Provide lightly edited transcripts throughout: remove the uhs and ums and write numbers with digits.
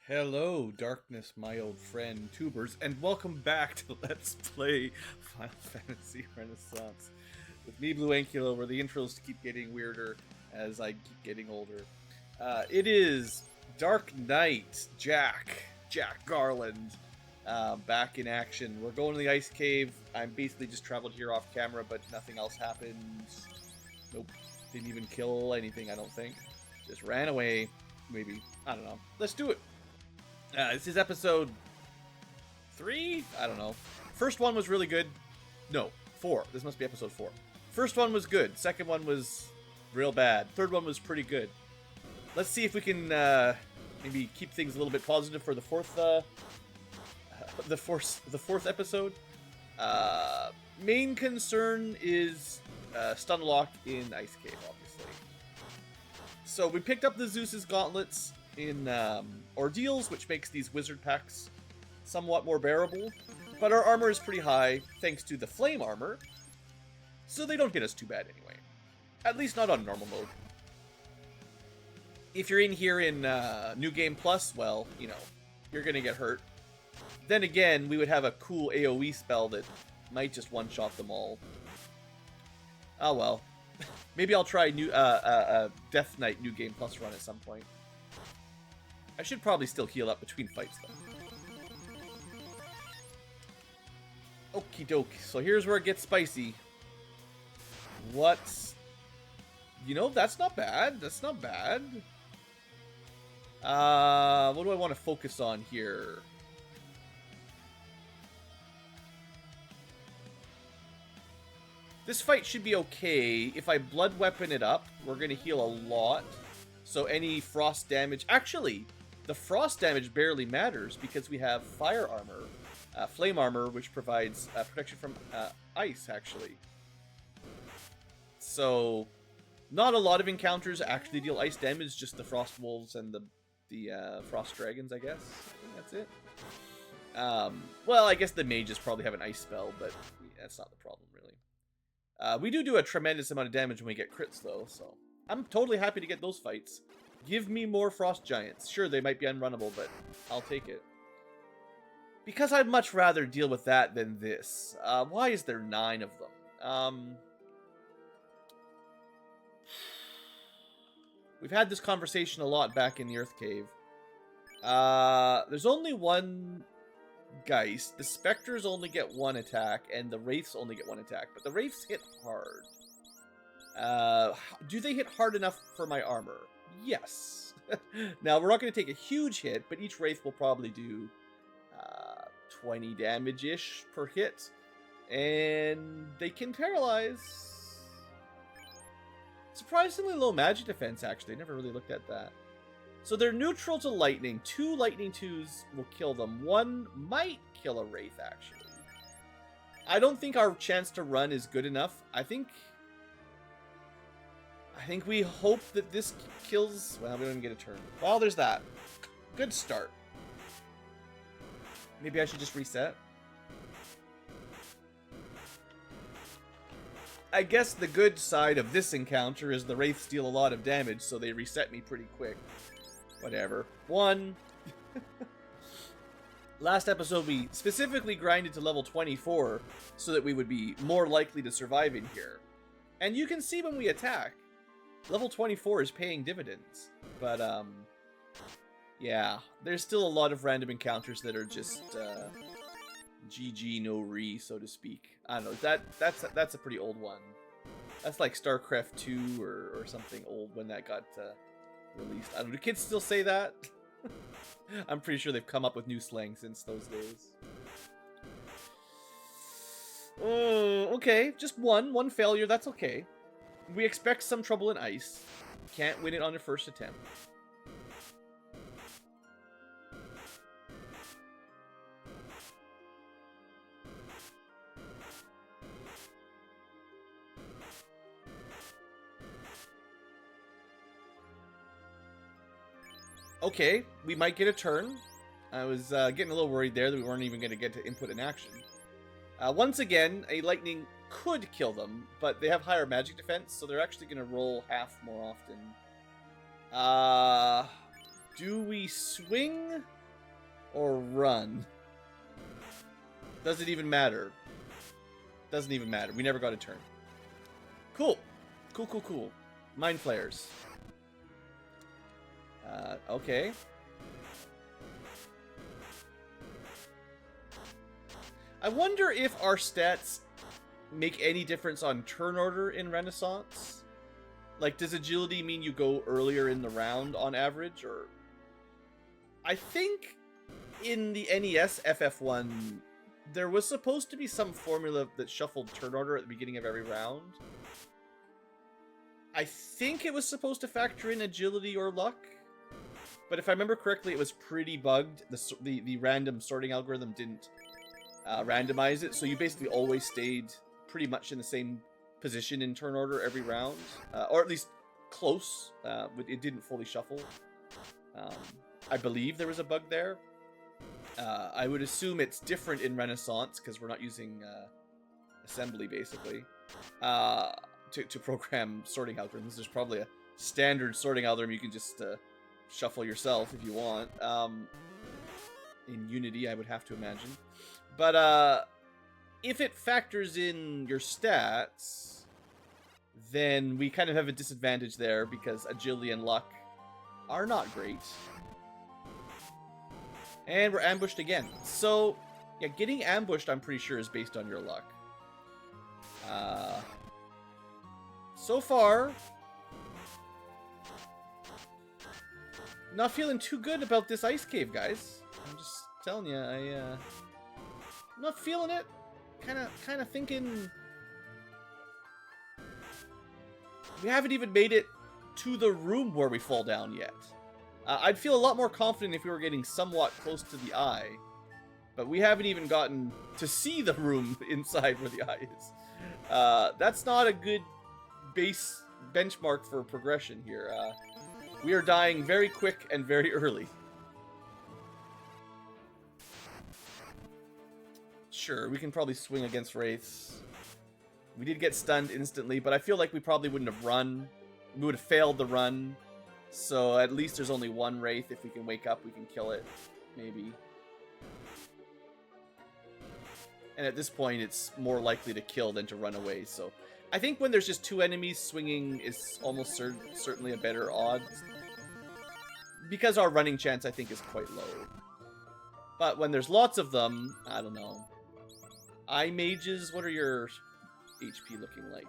Hello, darkness, my old friend, tubers, and welcome back to Let's Play Final Fantasy Renaissance. With me, BlueAnkylo, where the intros keep getting weirder as I keep getting older. It is Dark Knight, Jack Garland, back in action. We're going to the ice cave. I'm basically just traveled here off camera, but nothing else happened. Nope, didn't even kill anything, I don't think. Just ran away, maybe. I don't know. Let's do it. This is episode 3? I don't know. First one was really good. No, 4. This must be episode 4. First one was good. Second one was real bad. Third one was pretty good. Let's see if we can maybe keep things a little bit positive for the fourth episode. Main concern is Stunlock in Ice Cave, obviously. So we picked up the Zeus's gauntlets in Ordeals, which makes these wizard packs somewhat more bearable. But our armor is pretty high, thanks to the flame armor, so they don't hit us too bad anyway. At least not on normal mode. If you're in here in New Game Plus, well, you know, you're gonna get hurt. Then again, we would have a cool AoE spell that might just one-shot them all. Oh well. Maybe I'll try Death Knight New Game Plus run at some point. I should probably still heal up between fights, though. Okie doke. So here's where it gets spicy. What's... You know, that's not bad. That's not bad. What do I want to focus on here? This fight should be okay. If I blood weapon it up, we're going to heal a lot. So any frost damage... Actually, the frost damage barely matters because we have fire armor, flame armor, which provides protection from ice, actually. So, not a lot of encounters actually deal ice damage, just the frost wolves and the frost dragons, I guess. I think that's it. Well, I guess the mages probably have an ice spell, but that's not the problem, really. We do a tremendous amount of damage when we get crits, though, so I'm totally happy to get those fights. Give me more frost giants. Sure, they might be unrunnable, but I'll take it. Because I'd much rather deal with that than this. Why is there 9 of them? We've had this conversation a lot back in the Earth Cave. There's only one Geist. The Spectres only get 1 attack, and the Wraiths only get 1 attack. But the Wraiths hit hard. Do they hit hard enough for my armor? Yes. Now, we're not going to take a huge hit, but each Wraith will probably do 20 damage-ish per hit. And they can paralyze. Surprisingly low magic defense, actually. I never really looked at that. So they're neutral to lightning. 2 lightning 2s will kill them. 1 might kill a Wraith, actually. I don't think our chance to run is good enough. I think we hope that this kills... Well, we don't even get a turn. Well, there's that. Good start. Maybe I should just reset. I guess the good side of this encounter is the Wraiths deal a lot of damage, so they reset me pretty quick. Whatever. 1. Last episode, we specifically grinded to level 24 so that we would be more likely to survive in here. And you can see when we attack, level 24 is paying dividends. But, yeah, there's still a lot of random encounters that are just, GG no re, so to speak. I don't know, that's a pretty old one. That's like StarCraft 2 or something old when that got, released. I don't know, do kids still say that? I'm pretty sure they've come up with new slang since those days. Oh, okay, just one failure, that's okay. We expect some trouble in ice. Can't win it on the first attempt. Okay, we might get a turn. I was getting a little worried there that we weren't even going to get to input an action. Once again, a lightning could kill them, but they have higher magic defense, so they're actually going to roll half more often. Do we swing or run? Does it even matter? Doesn't even matter. We never got a turn. Cool. Cool. Mind flares. Okay. I wonder if our stats make any difference on turn order in Renaissance. Like, does agility mean you go earlier in the round on average, or... I think in the NES FF1, there was supposed to be some formula that shuffled turn order at the beginning of every round. I think it was supposed to factor in agility or luck, but if I remember correctly, it was pretty bugged. The random sorting algorithm didn't randomize it, so you basically always stayed pretty much in the same position in turn order every round, or at least close. It didn't fully shuffle. I believe there was a bug there. I would assume it's different in Renaissance because we're not using assembly, basically, to program sorting algorithms. There's probably a standard sorting algorithm you can just shuffle yourself if you want. In Unity, I would have to imagine. But if it factors in your stats, then we kind of have a disadvantage there because agility and luck are not great. And we're ambushed again. So, yeah, getting ambushed, I'm pretty sure, is based on your luck. So far, not feeling too good about this ice cave, guys. I'm just telling you, I'm not feeling it. Kind of thinking we haven't even made it to the room where we fall down yet. I'd feel a lot more confident if we were getting somewhat close to the eye, but we haven't even gotten to see the room inside where the eye is. That's not a good base benchmark for progression here. We are dying very quick and very early. Sure, we can probably swing against wraiths. We did get stunned instantly, but I feel like we probably wouldn't have run. We would have failed the run. So at least there's only one wraith. If we can wake up, we can kill it. Maybe. And at this point, it's more likely to kill than to run away. So I think when there's just two enemies, swinging is almost certainly a better odds. Because our running chance, I think, is quite low. But when there's lots of them, I don't know. Eye mages, what are your HP looking like?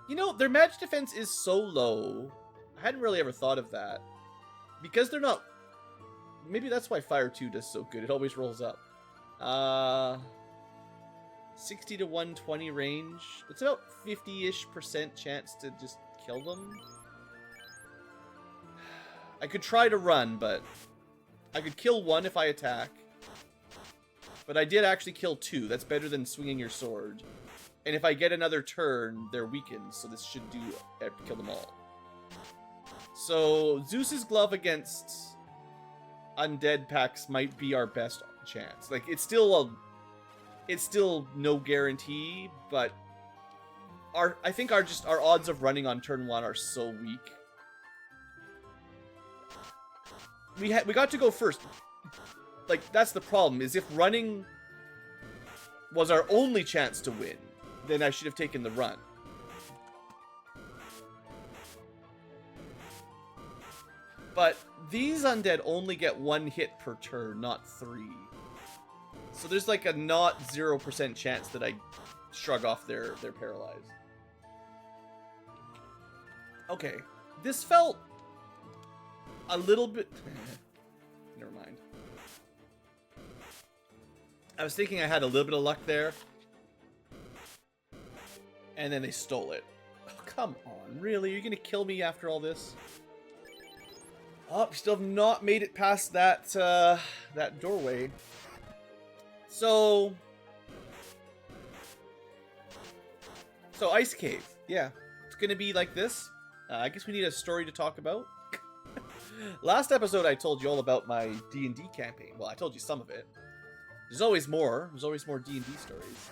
You know, their magic defense is so low. I hadn't really ever thought of that. Because they're not... Maybe that's why Fire 2 does so good. It always rolls up. 60 to 120 range. It's about 50-ish% chance to just kill them. I could try to run, but... I could kill one if I attack. But I did actually kill two. That's better than swinging your sword. And if I get another turn, they're weakened. So this should do kill them all. So Zeus's glove against undead packs might be our best chance. Like, it's still no guarantee, but I think our odds of running on turn 1 are so weak. We got to go first. Like, that's the problem, is if running was our only chance to win, then I should have taken the run. But these undead only get 1 hit per turn, not 3. So there's like a not 0% chance that I shrug off their paralyzed. Okay, this felt a little bit... Never mind. I was thinking I had a little bit of luck there. And then they stole it. Oh, come on, really? Are you gonna kill me after all this? Oh, we still have not made it past that, that doorway. So, Ice Cave. Yeah, it's gonna be like this. I guess we need a story to talk about. Last episode, I told you all about my D&D campaign. Well, I told you some of it. There's always more. There's always more D&D stories.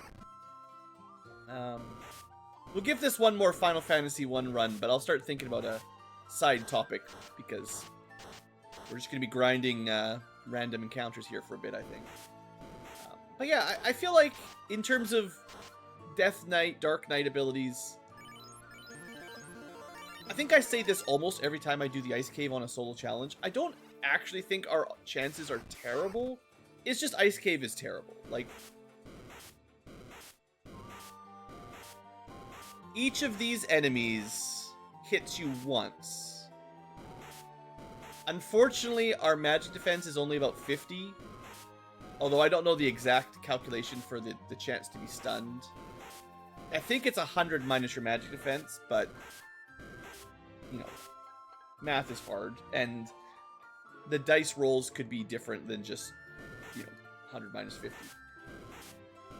We'll give this one more Final Fantasy 1 run, but I'll start thinking about a side topic because We're just going to be grinding random encounters here for a bit, I think. But yeah, I feel like in terms of Death Knight, Dark Knight abilities, I think I say this almost every time I do the Ice Cave on a solo challenge. I don't actually think our chances are terrible. It's just Ice Cave is terrible. Like, each of these enemies hits you once. Unfortunately, our magic defense is only about 50. Although I don't know the exact calculation for the chance to be stunned. I think it's 100 minus your magic defense, but, you know, math is hard. And the dice rolls could be different than just, you know, 100 minus 50.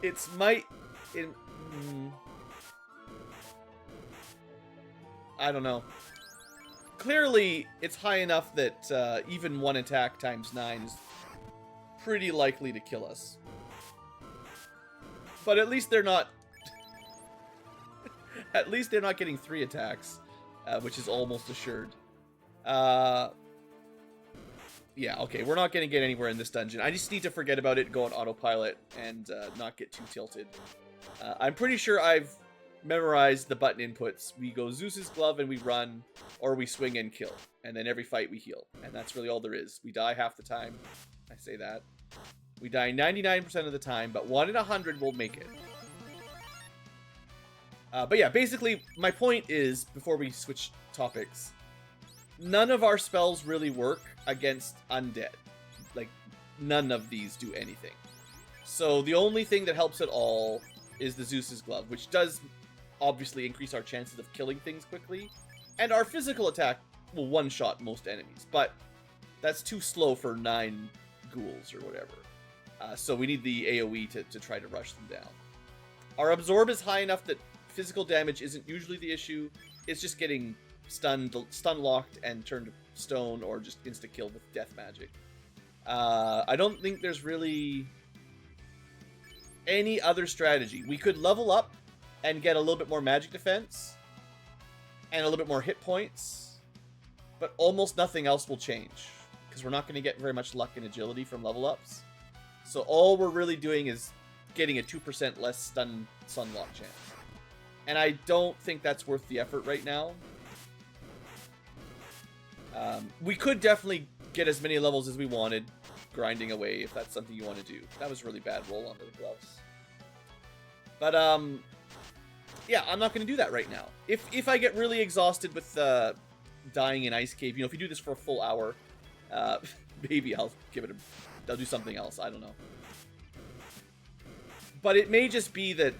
It's I don't know. Clearly, it's high enough that even one attack times 9 is pretty likely to kill us. But at least they're not... at least they're not getting 3 attacks, which is almost assured. Yeah, okay, we're not going to get anywhere in this dungeon. I just need to forget about it, go on autopilot, and not get too tilted. I'm pretty sure I've memorized the button inputs. We go Zeus's Glove and we run, or we swing and kill. And then every fight we heal. And that's really all there is. We die half the time. I say that. We die 99% of the time, but 1 in 100 will make it. But yeah, basically, my point is, before we switch topics, none of our spells really work against undead. Like, none of these do anything. So the only thing that helps at all is the Zeus's Glove, which does obviously increase our chances of killing things quickly. And our physical attack will one-shot most enemies, but that's too slow for 9 ghouls or whatever. So we need the AoE to try to rush them down. Our Absorb is high enough that physical damage isn't usually the issue. It's just getting stun-locked and turned to stone or just insta-killed with death magic. I don't think there's really any other strategy. We could level up and get a little bit more magic defense and a little bit more hit points, but almost nothing else will change because we're not going to get very much luck and agility from level ups. So all we're really doing is getting a 2% less stun sunlock chance. And I don't think that's worth the effort right now. We could definitely get as many levels as we wanted, grinding away, if that's something you want to do. That was a really bad roll onto the gloves. But, yeah, I'm not going to do that right now. If I get really exhausted with dying in Ice Cave, you know, if you do this for a full hour, maybe I'll do something else. I don't know. But it may just be that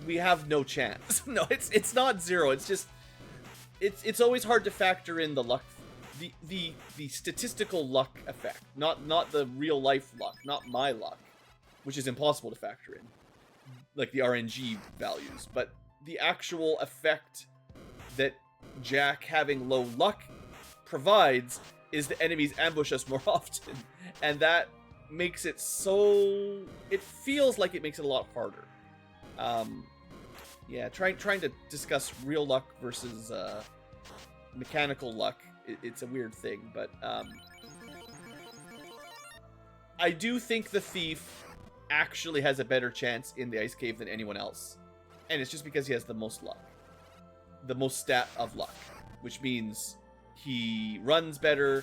we have no chance. No, it's not zero. It's just it's always hard to factor in the luck, the statistical luck effect, not the real life luck, not my luck, which is impossible to factor in, like the RNG values, but the actual effect that Jack having low luck provides is the enemies ambush us more often, and that makes it so... it feels like it makes it a lot harder. Yeah, trying to discuss real luck versus mechanical luck, it's a weird thing, but I do think the Thief actually has a better chance in the Ice Cave than anyone else, and it's just because he has the most luck. The most stat of luck, which means he runs better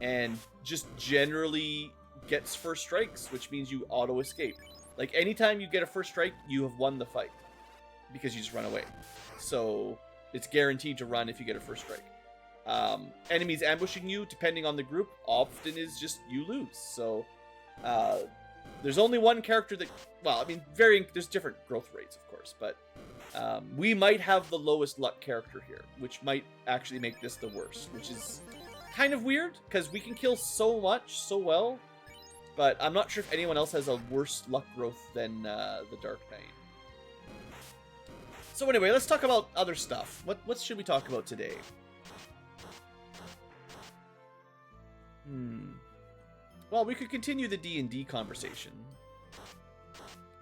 and just generally gets first strikes, which means you auto escape. Like, anytime you get a first strike, you have won the fight because you just run away. So it's guaranteed to run if you get a first strike. Enemies ambushing you, depending on the group, often is just you lose. So there's only one character that, well, I mean, there's different growth rates, of course, but we might have the lowest luck character here, which might actually make this the worst, which is kind of weird because we can kill so much so well, but I'm not sure if anyone else has a worse luck growth than the Dark Knight. So anyway, let's talk about other stuff. What should we talk about today? Well, we could continue the D&D conversation.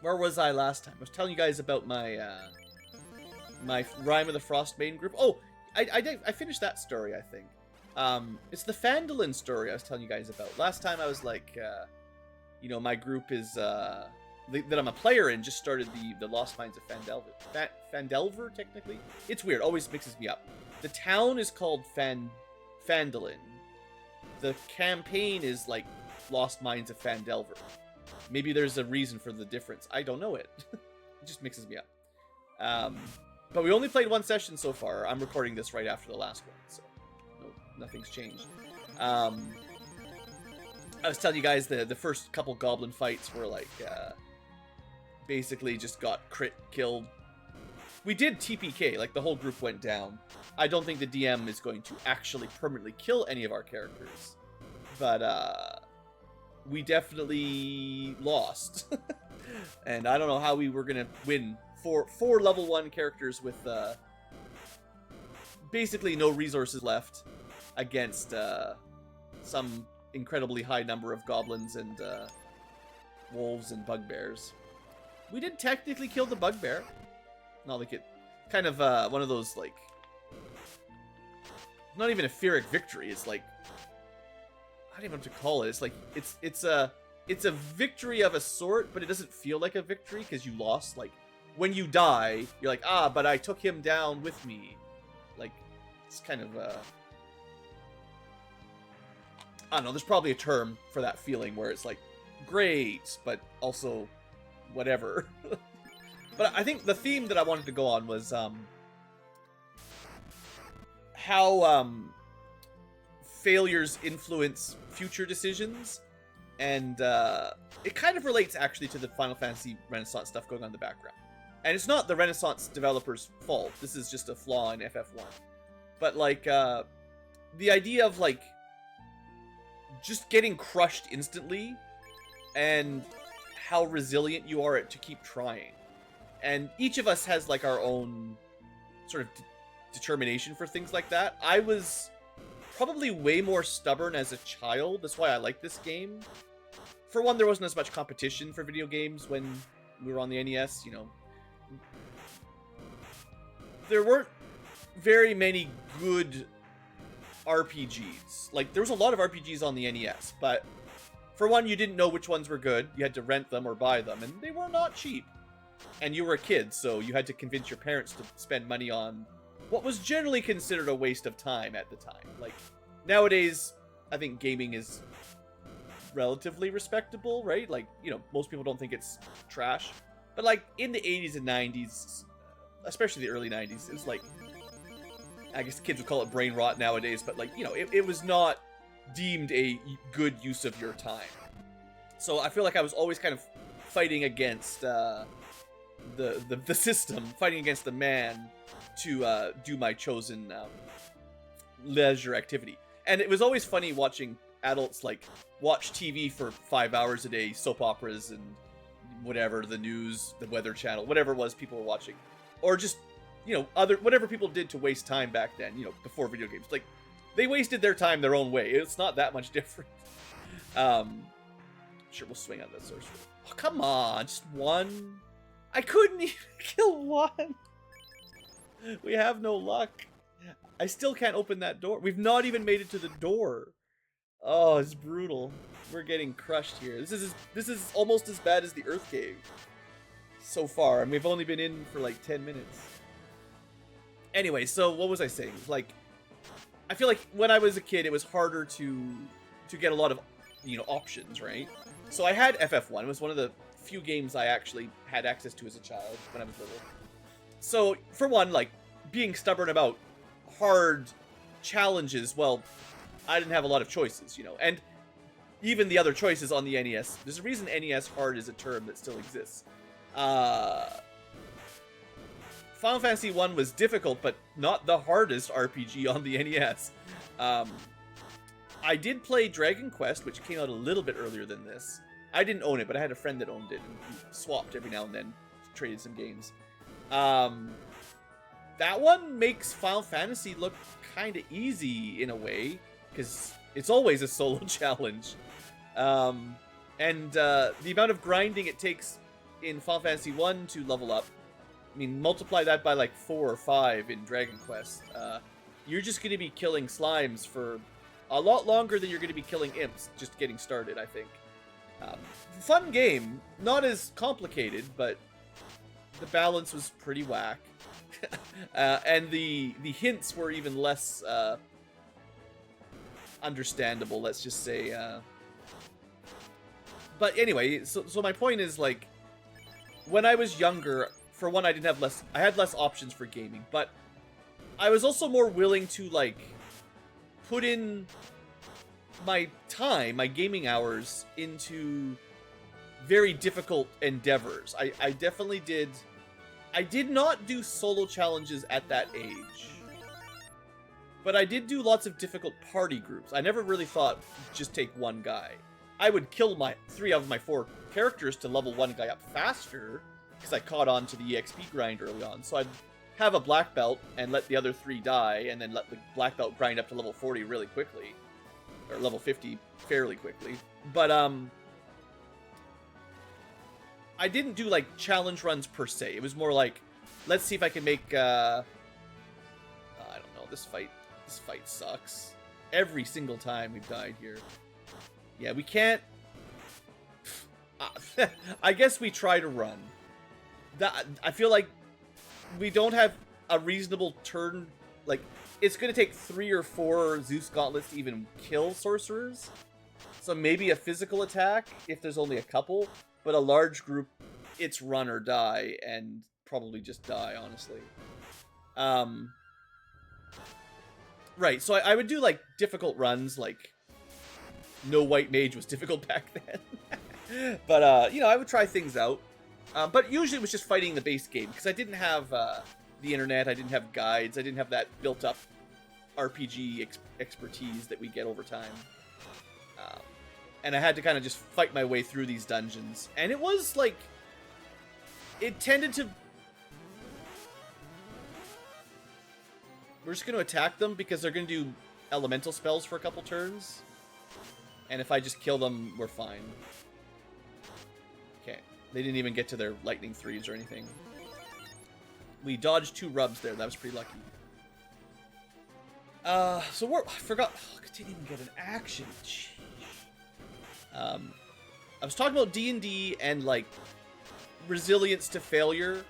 Where was I last time? I was telling you guys about my my Rime of the Frostmaiden group. Oh, I finished that story, I think. It's the Phandalin story I was telling you guys about. Last time I was like, you know, my group is, that I'm a player in just started the Lost Mines of Phandelver. Phandelver, technically? It's weird, always mixes me up. The town is called Phandalin. The campaign is like Lost Mines of Phandelver. Maybe there's a reason for the difference. I don't know it. It just mixes me up. But we only played one session so far. I'm recording this right after the last one, so nothing's changed. I was telling you guys the first couple goblin fights were like, basically just got crit killed. We did TPK, like the whole group went down. I don't think the DM is going to actually permanently kill any of our characters, but we definitely lost. And I don't know how we were gonna win four level 1 characters with basically no resources left against some incredibly high number of goblins and wolves and bugbears. We did technically kill the bugbear. Not like it, kind of one of those, like, not even a Pyrrhic victory. It's like, I don't even know what to call it. It's like, it's a victory of a sort, but it doesn't feel like a victory because you lost. Like, when you die, you're like, ah, but I took him down with me. Like, it's kind of, I don't know, there's probably a term for that feeling where it's like, great, but also whatever. But I think the theme that I wanted to go on was how failures influence future decisions, and it kind of relates actually to the Final Fantasy Renaissance stuff going on in the background. And it's not the Renaissance developers' fault. This is just a flaw in FF1. But like the idea of like just getting crushed instantly, and how resilient you are to keep trying. And each of us has like our own sort of determination for things like that. I was probably way more stubborn as a child. That's why I like this game. For one, there wasn't as much competition for video games when we were on the NES, you know. There weren't very many good RPGs. Like, there was a lot of RPGs on the NES, but for one, you didn't know which ones were good. You had to rent them or buy them, and they were not cheap. And you were a kid, so you had to convince your parents to spend money on what was generally considered a waste of time at the time. Like, nowadays, I think gaming is relatively respectable, right? Like, you know, most people don't think it's trash. But, like, in the 80s and 90s, especially the early 90s, it was like, I guess kids would call it brain rot nowadays, but, like, you know, it was not deemed a good use of your time. So I feel like I was always kind of fighting against the system, fighting against the man to do my chosen leisure activity. And it was always funny watching adults like watch TV for 5 hours a day, soap operas and whatever, the news, the Weather Channel, whatever it was people were watching, or just, you know, whatever people did to waste time back then, you know, before video games. Like, they wasted their time their own way. It's not that much different. Sure, we'll swing on that sorcerer. Oh, come on, just one. I couldn't even kill one. We have no luck. I still can't open that door. We've not even made it to the door. Oh, it's brutal. We're getting crushed here. This is almost as bad as the Earth Cave so far, and we've only been in for like 10 minutes. Anyway, so what was I saying? Like, I feel like when I was a kid, it was harder to get a lot of, you know, options, right? So I had FF1. It was one of the few games I actually had access to as a child when I was little. So, for one, like, being stubborn about hard challenges, well, I didn't have a lot of choices, you know. And even the other choices on the NES, there's a reason NES hard is a term that still exists. Final Fantasy 1 was difficult, but not the hardest RPG on the NES. I did play Dragon Quest, which came out a little bit earlier than this. I didn't own it, but I had a friend that owned it, and we swapped every now and then, traded some games. That one makes Final Fantasy look kind of easy in a way, because it's always a solo challenge. And the amount of grinding it takes in Final Fantasy 1 to level up, I mean, multiply that by like 4 or 5 in Dragon Quest. you're just going to be killing slimes for a lot longer than you're going to be killing imps just getting started, I think. Fun game. Not as complicated, but the balance was pretty whack. And the hints were even less understandable, let's just say. But anyway, so my point is, like, when I was younger, for one, I had less options for gaming, but I was also more willing to, like, put in my time, my gaming hours, into very difficult endeavors. I definitely did. I did not do solo challenges at that age, but I did do lots of difficult party groups. I never really thought just take one guy. I would kill my 3 of my 4 characters to level one guy up faster, because I caught on to the EXP grind early on. So I'd have a black belt and let the other 3 die, and then let the black belt grind up to level 40 really quickly, or level 50 fairly quickly. But I didn't do, like, challenge runs per se. It was more like, let's see if I can make, I don't know, this fight sucks. Every single time we've died here. Yeah, we can't... I guess we try to run. I feel like we don't have a reasonable turn. Like, it's going to take 3 or 4 Zeus gauntlets to even kill sorcerers. So maybe a physical attack, if there's only a couple. But a large group, it's run or die, and probably just die, honestly. Right, so I would do, like, difficult runs, like, no white mage was difficult back then. But, you know, I would try things out. But usually it was just fighting the base game, because I didn't have the internet, I didn't have guides, I didn't have that built-up RPG expertise that we get over time. And I had to kind of just fight my way through these dungeons. And it was, like, it tended to... We're just going to attack them because they're going to do elemental spells for a couple turns. And if I just kill them, we're fine. Okay. They didn't even get to their lightning 3s or anything. We dodged 2 rubs there. That was pretty lucky. So I forgot. Oh, I didn't even get an action. Jeez. I was talking about D&D and, like, resilience to failure.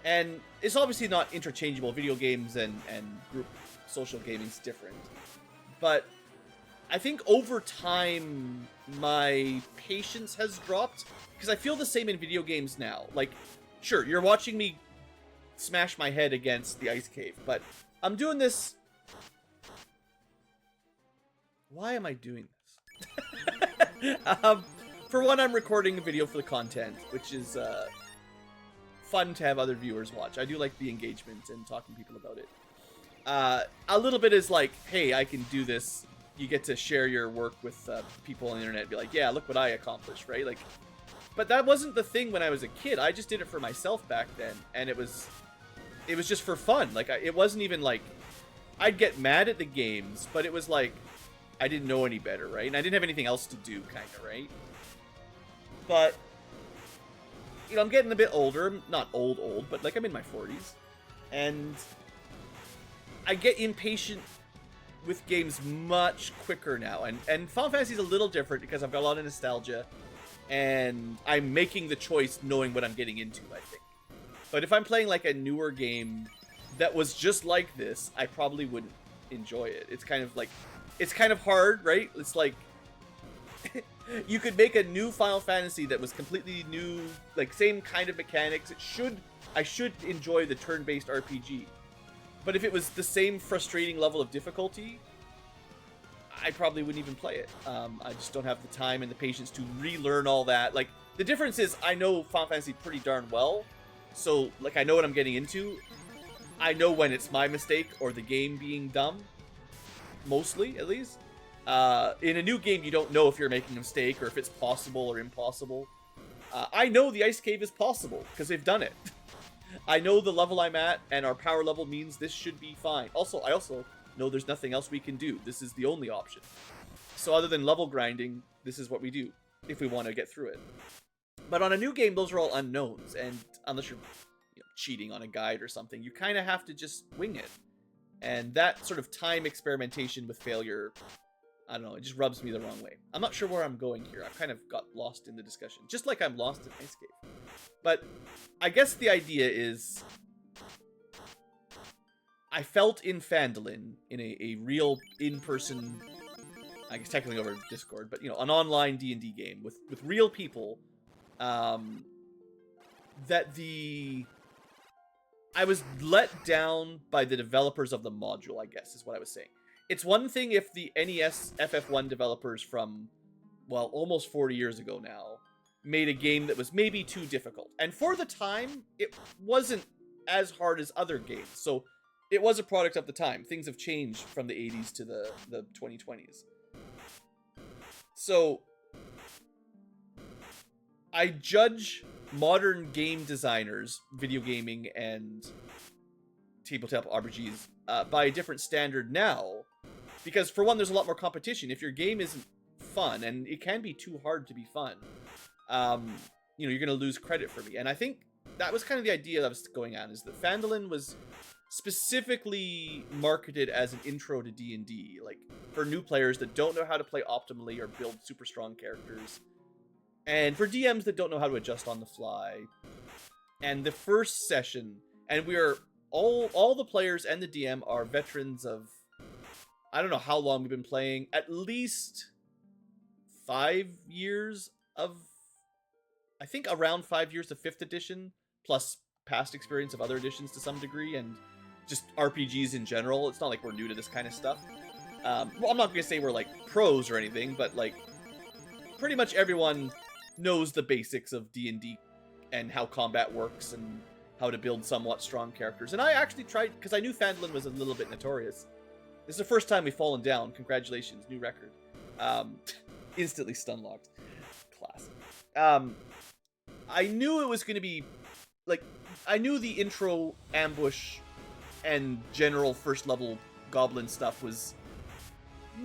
And it's obviously not interchangeable. Video games and group social gaming is different. But I think over time, my patience has dropped. Because I feel the same in video games now. Like, sure, you're watching me smash my head against the ice cave. But I'm doing this... Why am I doing this? For one, I'm recording a video for the content, which is fun to have other viewers watch. I do like the engagement and talking to people about it. A little bit is like, hey, I can do this. You get to share your work with people on the internet and be like, yeah, look what I accomplished, right? Like, but that wasn't the thing when I was a kid. I just did it for myself back then, and it was just for fun. Like, it wasn't even like, I'd get mad at the games, but it was like, I didn't know any better, right? And I didn't have anything else to do, kind of, right? But, you know, I'm getting a bit older. I'm not old, but, like, I'm in my 40s. And I get impatient with games much quicker now. And Final Fantasy is a little different because I've got a lot of nostalgia. And I'm making the choice knowing what I'm getting into, I think. But if I'm playing, like, a newer game that was just like this, I probably wouldn't enjoy it. It's kind of like... It's kind of hard, right? It's like... you could make a new Final Fantasy that was completely new, like, same kind of mechanics. I should enjoy the turn-based RPG. But if it was the same frustrating level of difficulty, I probably wouldn't even play it. I just don't have the time and the patience to relearn all that. Like, the difference is I know Final Fantasy pretty darn well. So, like, I know what I'm getting into. I know when it's my mistake or the game being dumb. Mostly, at least. In a new game, you don't know if you're making a mistake or if it's possible or impossible. I know the ice cave is possible, because they've done it. I know the level I'm at, and our power level means this should be fine. Also, I also know there's nothing else we can do. This is the only option. So other than level grinding, this is what we do, if we want to get through it. But on a new game, those are all unknowns, and unless you're cheating on a guide or something, you kind of have to just wing it. And that sort of time experimentation with failure, I don't know, it just rubs me the wrong way. I'm not sure where I'm going here. I've kind of got lost in the discussion, just like I'm lost in Ice Cave. But I guess the idea is, I felt in Phandalin, in a real in-person, I guess technically over Discord, but, you know, an online D&D game with real people, that I was let down by the developers of the module, I guess, is what I was saying. It's one thing if the NES FF1 developers from, well, almost 40 years ago now, made a game that was maybe too difficult. And for the time, it wasn't as hard as other games. So it was a product of the time. Things have changed from the 80s to the 2020s. So I judge modern game designers, video gaming and tabletop RPGs, by a different standard now. Because for one, there's a lot more competition. If your game isn't fun, and it can be too hard to be fun, you know, you're going to lose credit for me. And I think that was kind of the idea that was going on, is that Phandalin was specifically marketed as an intro to D&D, like for new players that don't know how to play optimally or build super strong characters, and for DMs that don't know how to adjust on the fly. And the first session, and we are all the players and the DM are veterans of, I don't know how long we've been playing, at least 5 years of, I think around 5 years of 5th edition, plus past experience of other editions to some degree, and just RPGs in general. It's not like we're new to this kind of stuff. Well, I'm not going to say we're like pros or anything, but like pretty much everyone knows the basics of D&D and how combat works and how to build somewhat strong characters. And I actually tried, because I knew Phandalin was a little bit notorious. This is the first time we've fallen down. Congratulations, new record. Instantly stun locked. Classic. I knew it was going to be, like, I knew the intro ambush and general first level goblin stuff was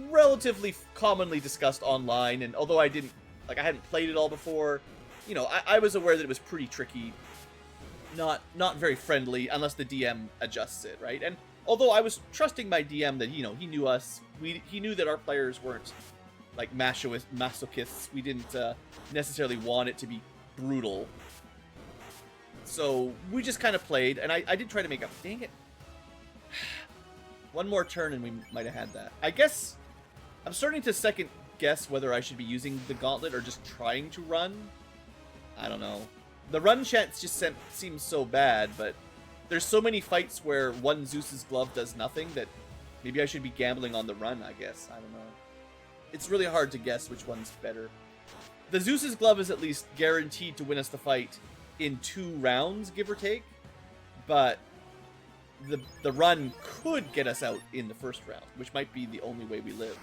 relatively commonly discussed online, and although I hadn't played it all before, you know, I was aware that it was pretty tricky, not very friendly unless the DM adjusts it, right? And although I was trusting my DM that, you know, he knew us, he knew that our players weren't like masochists. We didn't necessarily want it to be brutal. So we just kind of played, and I did try to make up. Dang it. One more turn and we might have had that. I guess I'm starting to second guess whether I should be using the gauntlet or just trying to run. I don't know. The run chance just seems so bad, but there's so many fights where one Zeus's glove does nothing that maybe I should be gambling on the run, I guess. I don't know. It's really hard to guess which one's better. The Zeus's glove is at least guaranteed to win us the fight in 2 rounds, give or take, but the run could get us out in the first round, which might be the only way we live.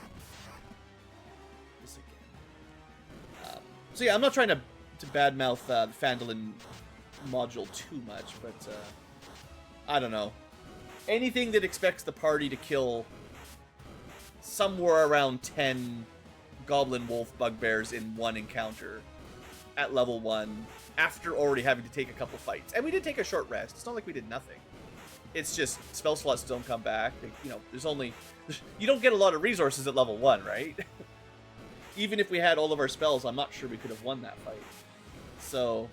This again. So yeah, I'm not trying to badmouth the Phandalin module too much, but I don't know. Anything that expects the party to kill somewhere around 10 goblin wolf bugbears in one encounter at level 1 after already having to take a couple fights. And we did take a short rest. It's not like we did nothing. It's just spell slots don't come back. You know, you don't get a lot of resources at level 1, right? Even if we had all of our spells, I'm not sure we could have won that fight. So,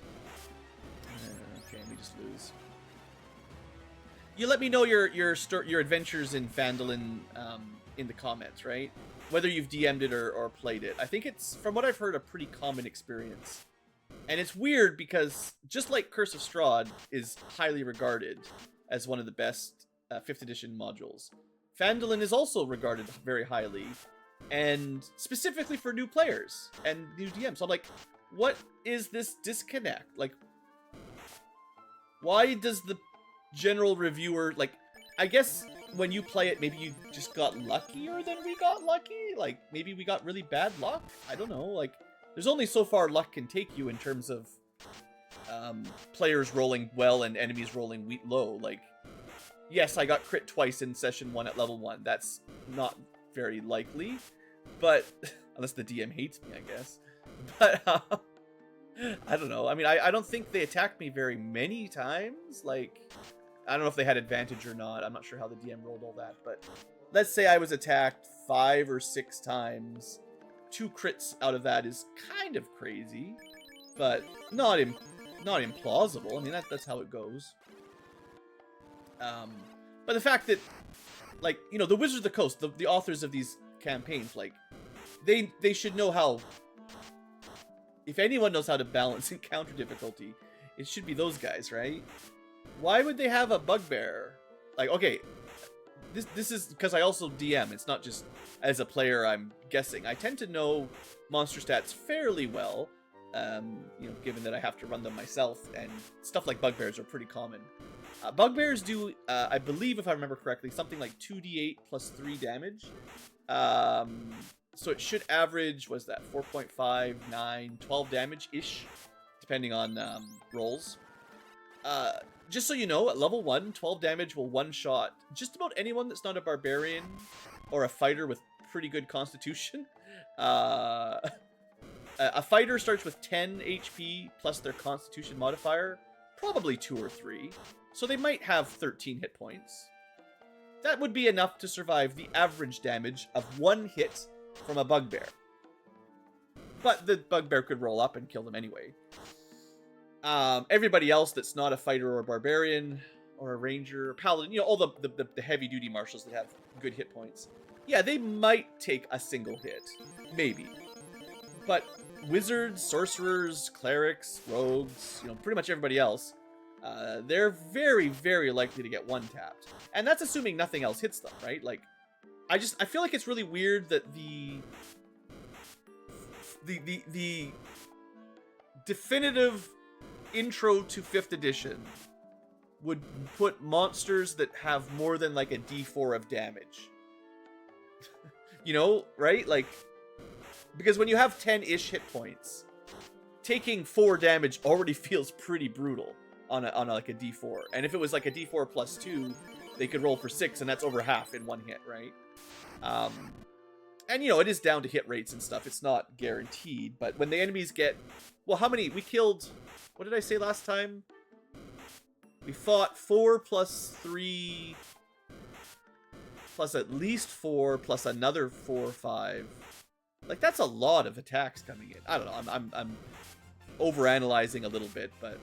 okay, we just lose. You let me know your adventures in Phandalin in the comments, right? Whether you've DM'd it or played it. I think it's, from what I've heard, a pretty common experience. And it's weird because, just like Curse of Strahd is highly regarded as one of the best 5th edition modules, Phandalin is also regarded very highly, and specifically for new players and new DMs. So I'm like, what is this disconnect? Like, why does the general reviewer, like, I guess when you play it, maybe you just got luckier than we got lucky? Like, maybe we got really bad luck? I don't know. Like, there's only so far luck can take you in terms of players rolling well and enemies rolling low. Like, yes, I got crit twice in session 1 at level 1. That's not very likely, but unless the DM hates me, I guess. But I don't know. I mean, I don't think they attacked me very many times. Like, I don't know if they had advantage or not. I'm not sure how the DM rolled all that, but let's say I was attacked 5 or 6 times. 2 crits out of that is kind of crazy, but not implausible. I mean, that's how it goes. But the fact that, like, you know, the Wizards of the Coast, the authors of these campaigns, like, they should know how. If anyone knows how to balance encounter difficulty, it should be those guys, right? Why would they have a bugbear? Like, okay, this is because I also DM. It's not just as a player I'm guessing. I tend to know monster stats fairly well, you know, given that I have to run them myself, and stuff like bugbears are pretty common. Bugbears do, I believe, if I remember correctly, something like 2d8 plus 3 damage. So it should average, was that 4.5, 9, 12 damage-ish, depending on rolls. Just so you know, at level 1, 12 damage will one-shot just about anyone that's not a barbarian or a fighter with pretty good constitution. A fighter starts with 10 HP plus their constitution modifier, probably 2 or 3, so they might have 13 hit points. That would be enough to survive the average damage of 1 hit from a bugbear. But the bugbear could roll up and kill them anyway. Everybody else that's not a fighter or a barbarian or a ranger or paladin, you know, all the heavy duty marshals that have good hit points, yeah, they might take a single hit, maybe. But wizards, sorcerers, clerics, rogues, you know, pretty much everybody else, they're very, very likely to get one tapped, and that's assuming nothing else hits them, right? Like, I feel like it's really weird that the definitive intro to 5th edition would put monsters that have more than like a d4 of damage. You know, right? Like, because when you have 10-ish hit points, taking 4 damage already feels pretty brutal on like a d4. And if it was like a d4 plus 2, they could roll for 6, and that's over half in 1 hit, right? And, you know, it is down to hit rates and stuff. It's not guaranteed. But when the enemies get... Well, how many? We killed... What did I say last time? We fought 4 plus 3... plus at least 4 plus another 4 or 5. Like, that's a lot of attacks coming in. I don't know. I'm overanalyzing a little bit, but...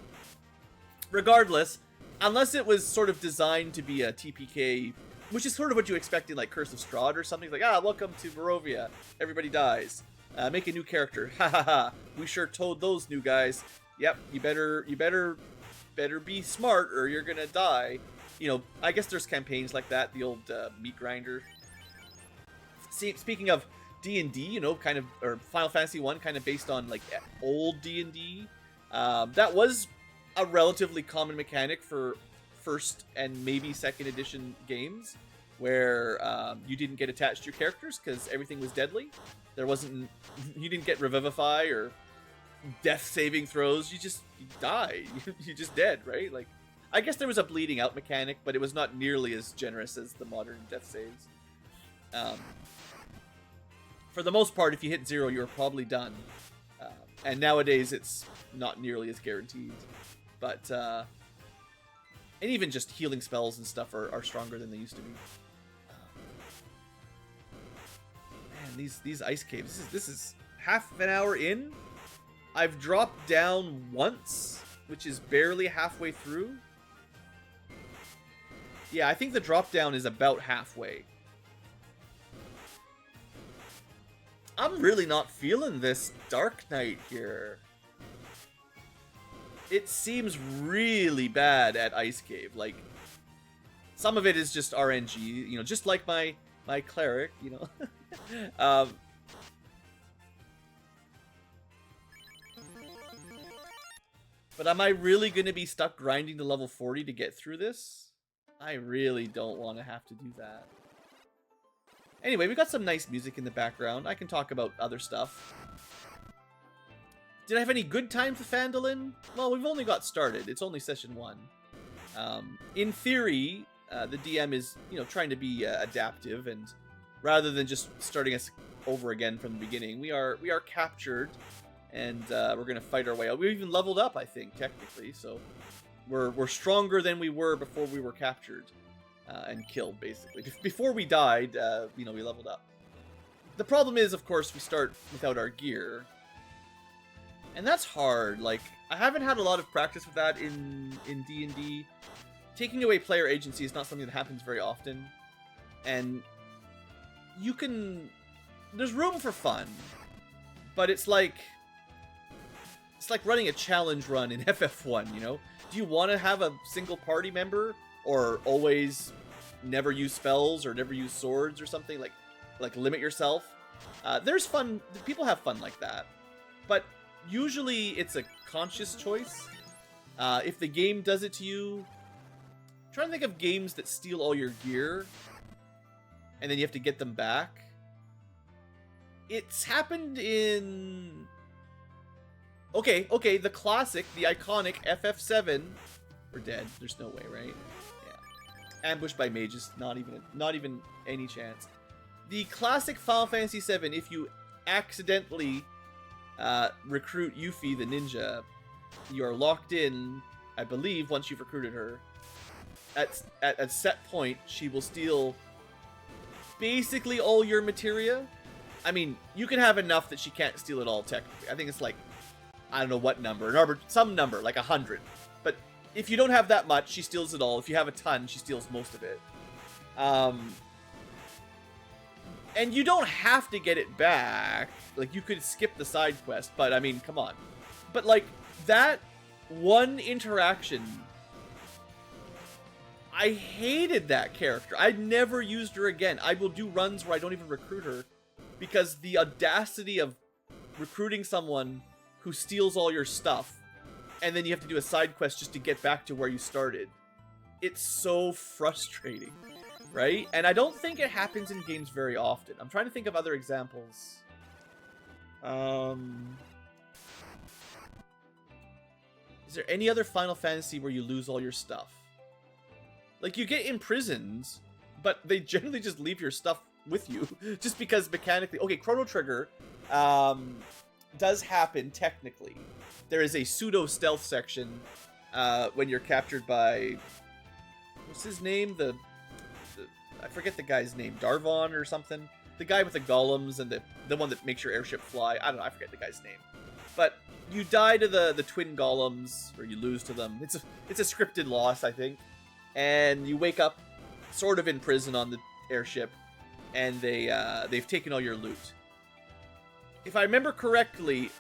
Regardless, unless it was sort of designed to be a TPK... Which is sort of what you expect in, like, Curse of Strahd or something. Like, welcome to Barovia. Everybody dies. Make a new character. Ha ha ha. We sure told those new guys. Yep, you better be smart or you're gonna die. You know, I guess there's campaigns like that. The old meat grinder. See, speaking of D&D, you know, kind of, or Final Fantasy 1, kind of based on, like, old D&D. That was a relatively common mechanic for 1st and maybe 2nd edition games, where you didn't get attached to your characters because everything was deadly. There wasn't, you didn't get revivify or death saving throws. You die. You're just dead, right? Like, I guess there was a bleeding out mechanic, but it was not nearly as generous as the modern death saves. For the most part, if you hit 0, you're probably done. And nowadays, it's not nearly as guaranteed. But, and even just healing spells and stuff are stronger than they used to be. Man, these ice caves. This is half an hour in. I've dropped down once, which is barely halfway through. Yeah, I think the drop down is about halfway. I'm really not feeling this Dark Knight here. It seems really bad at Ice Cave. Like, some of it is just RNG, you know, just like my cleric, you know. But am I really going to be stuck grinding to level 40 to get through this? I really don't want to have to do that. Anyway, we got some nice music in the background. I can talk about other stuff. Did I have any good times with Phandalin? Well, we've only got started. It's only session 1. In theory, the DM is, you know, trying to be adaptive, and rather than just starting us over again from the beginning, we are captured, and we're gonna fight our way out. We even leveled up, I think, technically. So We're stronger than we were before we were captured and killed, basically. Before we died, you know, we leveled up. The problem is, of course, we start without our gear. And that's hard. Like, I haven't had a lot of practice with that in D&D. Taking away player agency is not something that happens very often. And you can... There's room for fun. But it's like running a challenge run in FF1, you know? Do you want to have a single party member? Or always never use spells or never use swords or something? Like limit yourself? There's fun. People have fun like that. But usually it's a conscious choice. If the game does it to you... I'm trying to think of games that steal all your gear. And then you have to get them back. It's happened in... Okay, the classic, the iconic FF7. We're dead. There's no way, right? Yeah. Ambushed by mages. Not even any chance. The classic Final Fantasy VII, if you accidentally recruit Yuffie the ninja, you are locked in, I believe, once you've recruited her. At a set point, she will steal basically all your materia. I mean, you can have enough that she can't steal it all, technically. I think it's like, I don't know what number, some number, like 100. But if you don't have that much, she steals it all. If you have a ton, she steals most of it. And you don't have to get it back. Like, you could skip the side quest, but I mean, come on. But like, that one interaction, I hated that character. I never used her again. I will do runs where I don't even recruit her, because the audacity of recruiting someone who steals all your stuff, and then you have to do a side quest just to get back to where you started. It's so frustrating, right? And I don't think it happens in games very often. I'm trying to think of other examples. Is there any other Final Fantasy where you lose all your stuff? Like, you get imprisoned, but they generally just leave your stuff with you, just because mechanically... Okay, Chrono Trigger does happen, technically. There is a pseudo-stealth section when you're captured by... What's his name? I forget the guy's name. Darvon or something? The guy with the golems and the one that makes your airship fly. I don't know, I forget the guy's name. But you die to the twin golems, or you lose to them. It's a scripted loss, I think. And you wake up sort of in prison on the airship, and they've taken all your loot. If I remember correctly,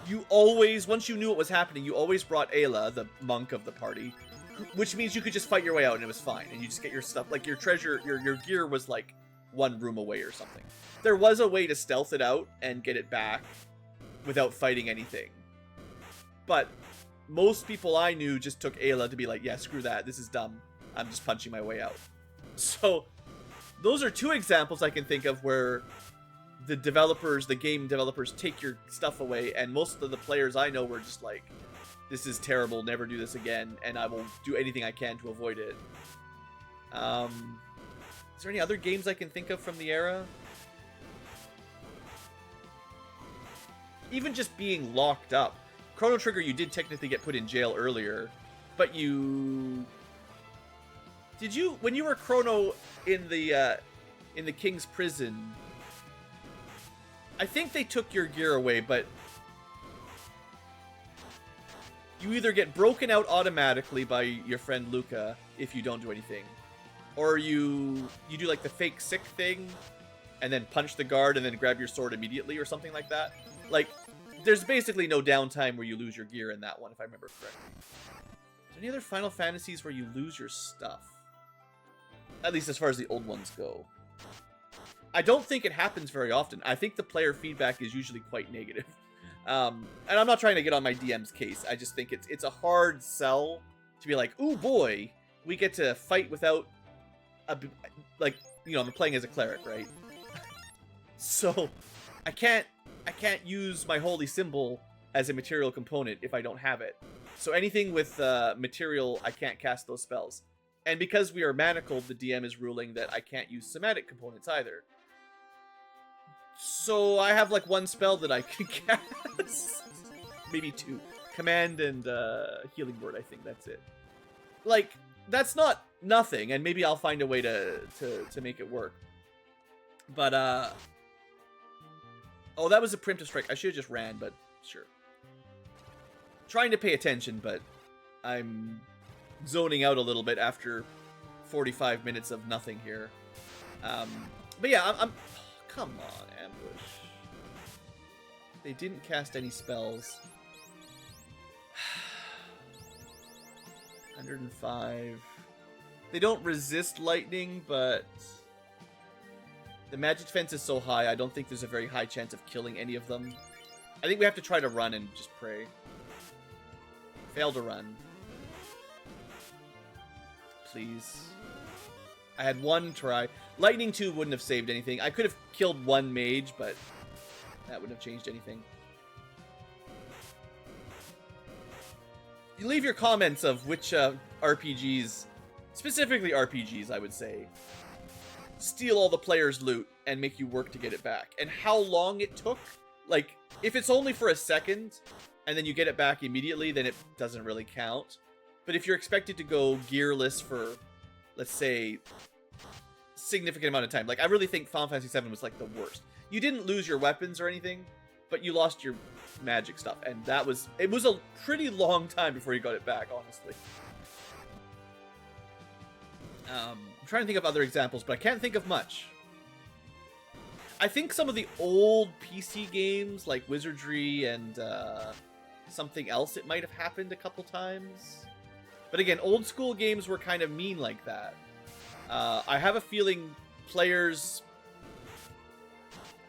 you always, once you knew what was happening, you always brought Ayla, the monk of the party, which means you could just fight your way out and it was fine, and you just get your stuff, like your treasure, your gear was like one room away or something. There was a way to stealth it out and get it back without fighting anything. But most people I knew just took Ayla to be like, yeah, screw that, this is dumb. I'm just punching my way out. So, those are two examples I can think of where the developers, the game developers, take your stuff away, and most of the players I know were just like, this is terrible, never do this again, and I will do anything I can to avoid it. Is there any other games I can think of from the era? Even just being locked up. Chrono Trigger, you did technically get put in jail earlier, but you... Did you... When you were Chrono in the King's Prison, I think they took your gear away, but you either get broken out automatically by your friend Luca if you don't do anything, or you do like the fake sick thing and then punch the guard and then grab your sword immediately or something like that. Like, there's basically no downtime where you lose your gear in that one, if I remember correctly. Is there any other Final Fantasies where you lose your stuff? At least as far as the old ones go. I don't think it happens very often. I think the player feedback is usually quite negative. And I'm not trying to get on my DM's case. I just think it's a hard sell to be like, ooh boy, we get to fight without like, you know, I'm playing as a cleric, right? So I can't use my holy symbol as a material component if I don't have it. So anything with material, I can't cast those spells. And because we are manacled, the DM is ruling that I can't use somatic components either. So I have like one spell that I can cast. Maybe two. command and healing word. I think that's it. Like, that's not nothing, and maybe I'll find a way to make it work. But oh, that was a preemptive strike. I should have just ran, but sure. Trying to pay attention, but I'm zoning out a little bit after 45 minutes of nothing here. But yeah, I'm come on, ambush. They didn't cast any spells. 105. They don't resist lightning, but the magic defense is so high, I don't think there's a very high chance of killing any of them. I think we have to try to run and just pray. Fail to run. Please. I had one try. Lightning 2 wouldn't have saved anything. I could have killed one mage, but that wouldn't have changed anything. You leave your comments of which RPGs, specifically RPGs, I would say, steal all the players' loot and make you work to get it back. And how long it took. Like, if it's only for a second, and then you get it back immediately, then it doesn't really count. But if you're expected to go gearless for, let's say, significant amount of time. Like, I really think Final Fantasy VII was, like, the worst. You didn't lose your weapons or anything, but you lost your magic stuff. And it was a pretty long time before you got it back, honestly. I'm trying to think of other examples, but I can't think of much. I think some of the old PC games, like Wizardry and something else, it might have happened a couple times. But again, old school games were kind of mean like that. I have a feeling players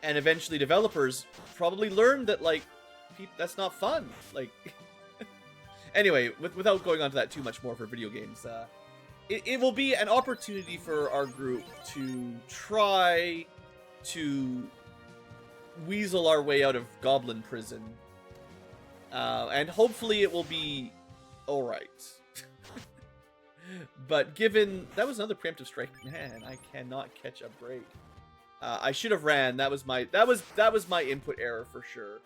and eventually developers probably learned that, like, that's not fun. Like, anyway, without going on to that too much more for video games, it will be an opportunity for our group to try to weasel our way out of Goblin Prison. And hopefully it will be alright. But given... That was another preemptive strike. Man, I cannot catch a break. I should have ran. That was my input error for sure.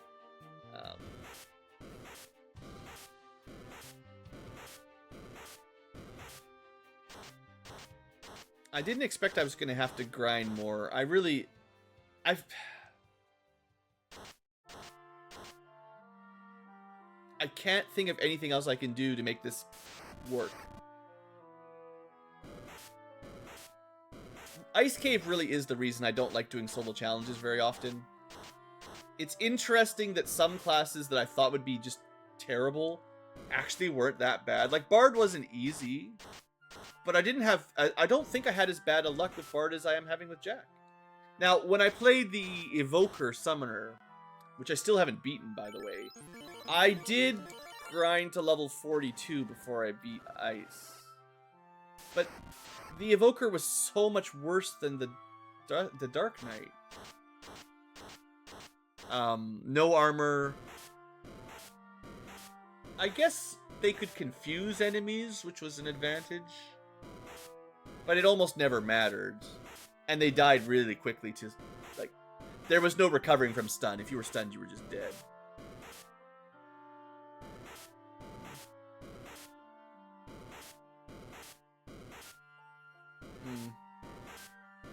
I didn't expect I was going to have to grind more. I can't think of anything else I can do to make this work. Ice Cave really is the reason I don't like doing solo challenges very often. It's interesting that some classes that I thought would be just terrible actually weren't that bad. Like, Bard wasn't easy, but I don't think I had as bad a luck with Bard as I am having with Jack. Now, when I played the Evoker Summoner, which I still haven't beaten, by the way, I did grind to level 42 before I beat Ice. But the Evoker was so much worse than the Dark Knight. No armor. I guess they could confuse enemies, which was an advantage. But it almost never mattered. And they died really quickly to, like, there was no recovering from stun. If you were stunned, you were just dead.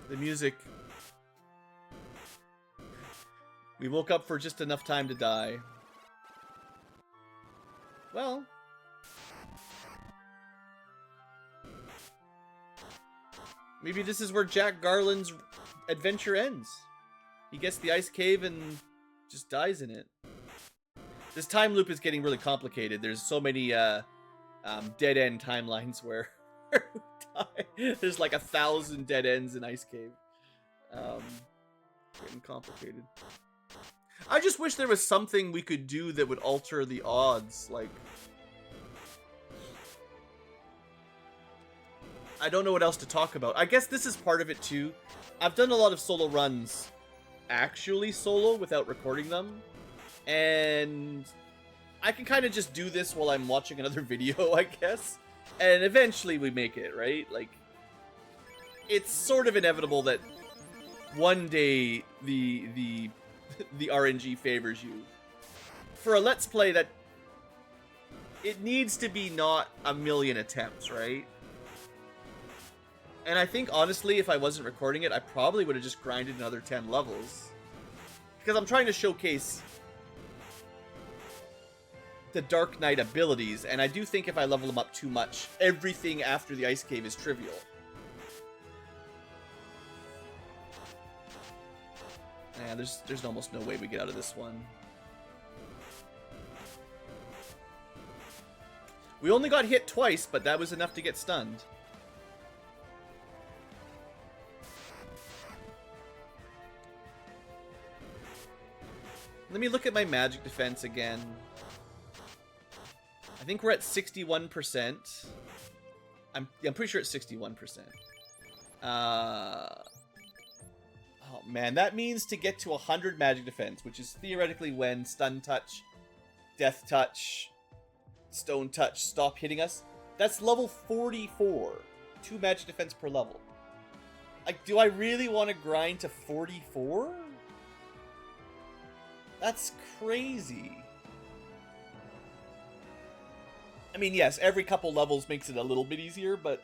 The music. We woke up for just enough time to die. Well. Maybe this is where Jack Garland's adventure ends. He gets the ice cave and just dies in it. This time loop is getting really complicated. There's so many dead-end timelines where we die. There's like 1,000 dead ends in Ice Cave. Getting complicated. I just wish there was something we could do that would alter the odds. Like, I don't know what else to talk about. I guess this is part of it too. I've done a lot of solo runs actually solo without recording them. And I can kind of just do this while I'm watching another video, I guess. And eventually we make it, right? Like, it's sort of inevitable that one day the RNG favors you. For a Let's Play, that it needs to be not a million attempts, right? And I think, honestly, if I wasn't recording it, I probably would have just grinded another 10 levels. Because I'm trying to showcase the Dark Knight abilities, and I do think if I level them up too much, everything after the Ice Cave is trivial. Yeah, there's almost no way we get out of this one. We only got hit twice, but that was enough to get stunned. Let me look at my magic defense again. I think we're at 61%. I'm pretty sure it's 61%. Oh man, that means to get to 100 magic defense, which is theoretically when stun touch, death touch, stone touch stop hitting us. That's level 44. 2 magic defense per level. Like, do I really want to grind to 44? That's crazy. I mean, yes, every couple levels makes it a little bit easier, but...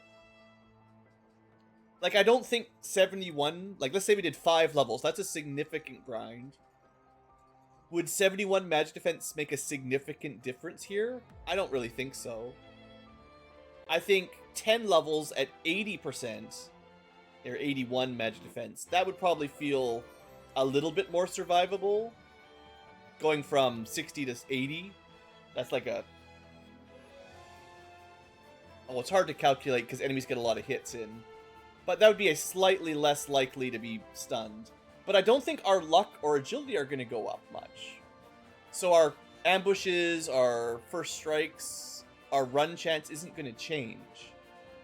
Like, I don't think 71... Like, let's say we did 5 levels. That's a significant grind. Would 71 magic defense make a significant difference here? I don't really think so. I think 10 levels at 80%, or 81 magic defense, that would probably feel a little bit more survivable. Going from 60 to 80, that's like a... Oh, it's hard to calculate because enemies get a lot of hits in. But that would be a slightly less likely to be stunned. But I don't think our luck or agility are going to go up much. So our ambushes, our first strikes, our run chance isn't going to change.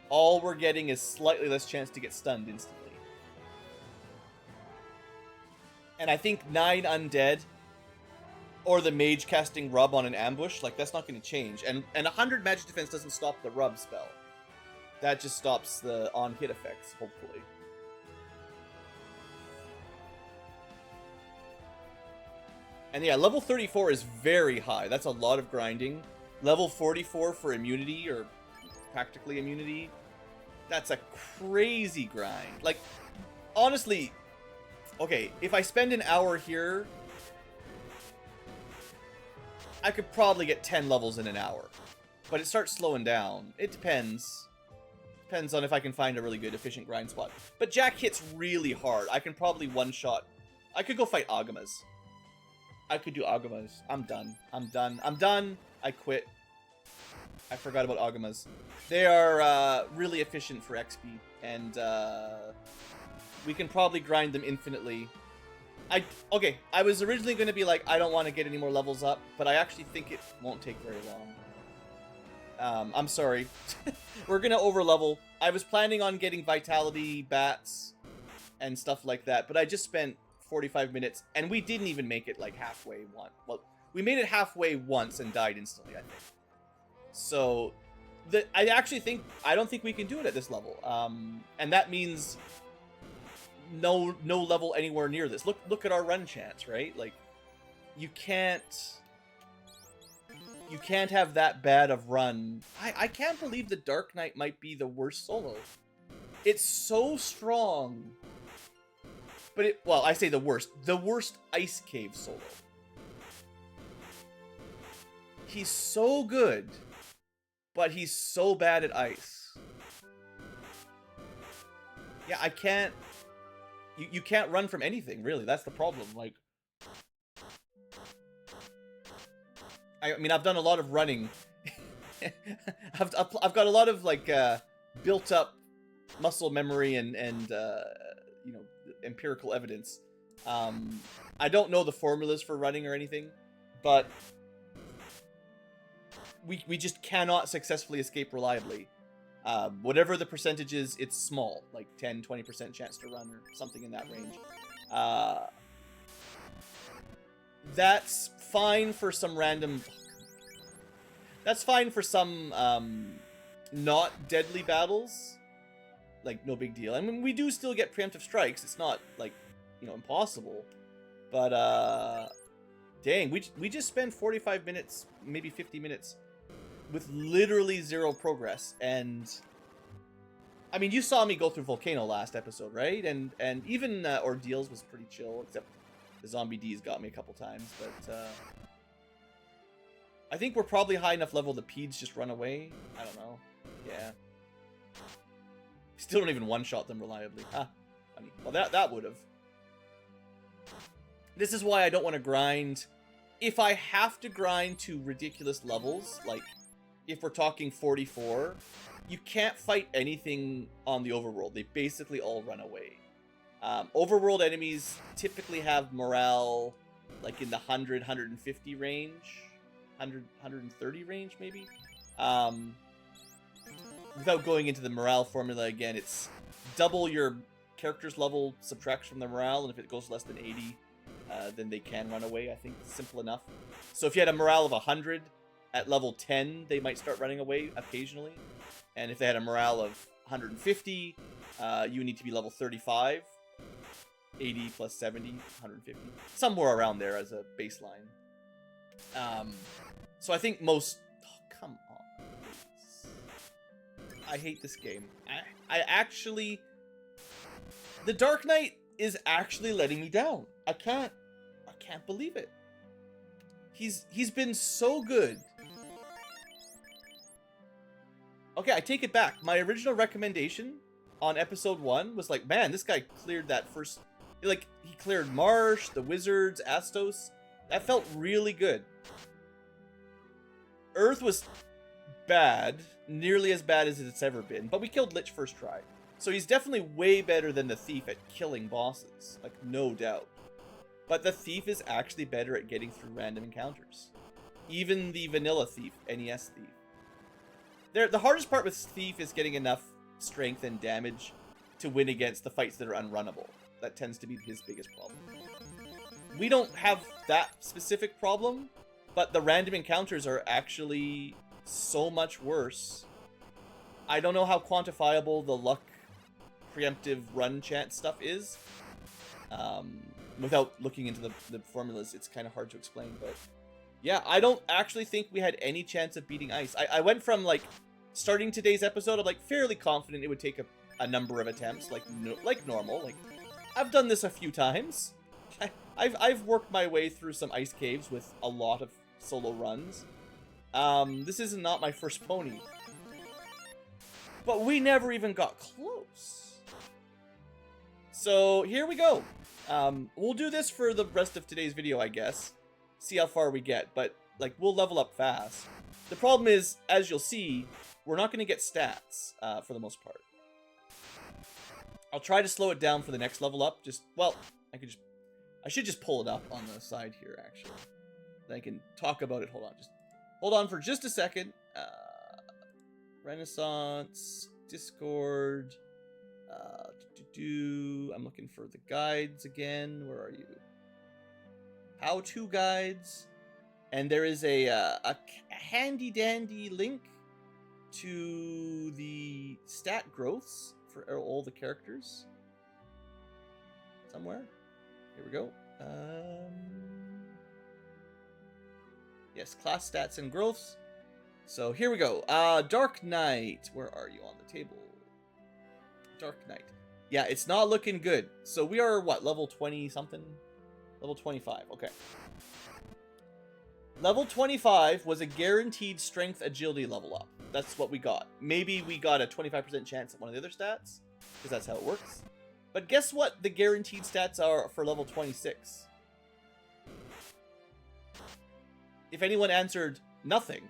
All we're getting is slightly less chance to get stunned instantly. And I think 9 undead... or the mage casting rub on an ambush, like, that's not going to change. And 100 magic defense doesn't stop the rub spell. That just stops the on-hit effects, hopefully. And yeah, level 34 is very high. That's a lot of grinding. Level 44 for immunity, or practically immunity, that's a crazy grind. Like, honestly, okay, if I spend an hour here... I could probably get 10 levels in an hour. But it starts slowing down. It depends. Depends on if I can find a really good, efficient grind spot. But Jack hits really hard. I can probably one-shot. I could go fight Agamas. I could do Agamas. I'm done. I'm done. I'm done. I quit. I forgot about Agamas. They are really efficient for XP. And we can probably grind them infinitely. Okay, I was originally going to be like, I don't want to get any more levels up, but I actually think it won't take very long. I'm sorry. We're going to overlevel. I was planning on getting vitality, bats, and stuff like that, but I just spent 45 minutes, and we didn't even make it, like, halfway once. Well, we made it halfway once and died instantly, I think. So, I don't think we can do it at this level. And that means... no level anywhere near this. Look at our run chance, right? Like, you can't have that bad of run. I can't believe the Dark Knight might be the worst solo. It's so strong. But well, I say the worst Ice Cave solo. He's so good, but he's so bad at ice. Yeah, I can't... You can't run from anything, really. That's the problem. Like, I mean, I've done a lot of running. I've got a lot of, like, built up muscle memory and you know, empirical evidence. I don't know the formulas for running or anything, but we just cannot successfully escape reliably. Whatever the percentage is, it's small, like 10-20% chance to run or something in that range. That's fine for some random... That's fine for some not deadly battles. Like, no big deal. I mean, we do still get preemptive strikes. It's not, like, you know, impossible. But, dang, we just spent 45 minutes, maybe 50 minutes with literally zero progress. And I mean, you saw me go through Volcano last episode, right? And even Ordeals was pretty chill, except the zombie D's got me a couple times. But I think we're probably high enough level the Peds just run away. I don't know. Yeah. Still don't even one-shot them reliably. Ah, funny. Well, that would have. This is why I don't want to grind. If I have to grind to ridiculous levels, like if we're talking 44, you can't fight anything on the overworld. They basically all run away. Overworld enemies typically have morale like in the 100, 150 range. 100, 130 range, maybe? Without going into the morale formula again, it's double your character's level subtracts from the morale, and if it goes less than 80, then they can run away. I think it's simple enough. So if you had a morale of 100, at level 10, they might start running away occasionally. And if they had a morale of 150, you need to be level 35. 80 plus 70, 150. Somewhere around there as a baseline. So I think most... Oh, come on. Please. I hate this game. I actually... The Dark Knight is actually letting me down. I can't believe it. He's been so good. Okay, I take it back. My original recommendation on episode 1 was like, man, this guy cleared that first... Like, he cleared Marsh, the Wizards, Astos. That felt really good. Earth was bad. Nearly as bad as it's ever been. But we killed Lich first try. So he's definitely way better than the Thief at killing bosses. Like, no doubt. But the Thief is actually better at getting through random encounters. Even the vanilla Thief, NES Thief. The hardest part with Thief is getting enough strength and damage to win against the fights that are unrunnable. That tends to be his biggest problem. We don't have that specific problem, but the random encounters are actually so much worse. I don't know how quantifiable the luck preemptive run chance stuff is. Without looking into the formulas, it's kind of hard to explain, but yeah, I don't actually think we had any chance of beating Ice. I went from, like, starting today's episode, I'm, like, fairly confident it would take a number of attempts, like normal. Like, I've done this a few times. I've worked my way through some ice caves with a lot of solo runs. This is not my first pony. But we never even got close. So, here we go. We'll do this for the rest of today's video, I guess. See how far we get, but, like, we'll level up fast. The problem is, as you'll see, we're not going to get stats, for the most part. I'll try to slow it down for the next level up. Well, I should just pull it up on the side here, actually. Then I can talk about it. Hold on for just a second. Renaissance, Discord, I'm looking for the guides again. Where are you? How-to guides. And there is a handy-dandy link to the stat growths for all the characters. Somewhere. Here we go. Yes, class stats and growths. So here we go. Dark Knight. Where are you on the table? Dark Knight. Yeah, it's not looking good. So we are, what, level 20 something? Level 25. Okay. Level 25 was a guaranteed strength agility level up. That's what we got. Maybe we got a 25% chance at one of the other stats, because that's how it works. But guess what the guaranteed stats are for level 26? If anyone answered nothing,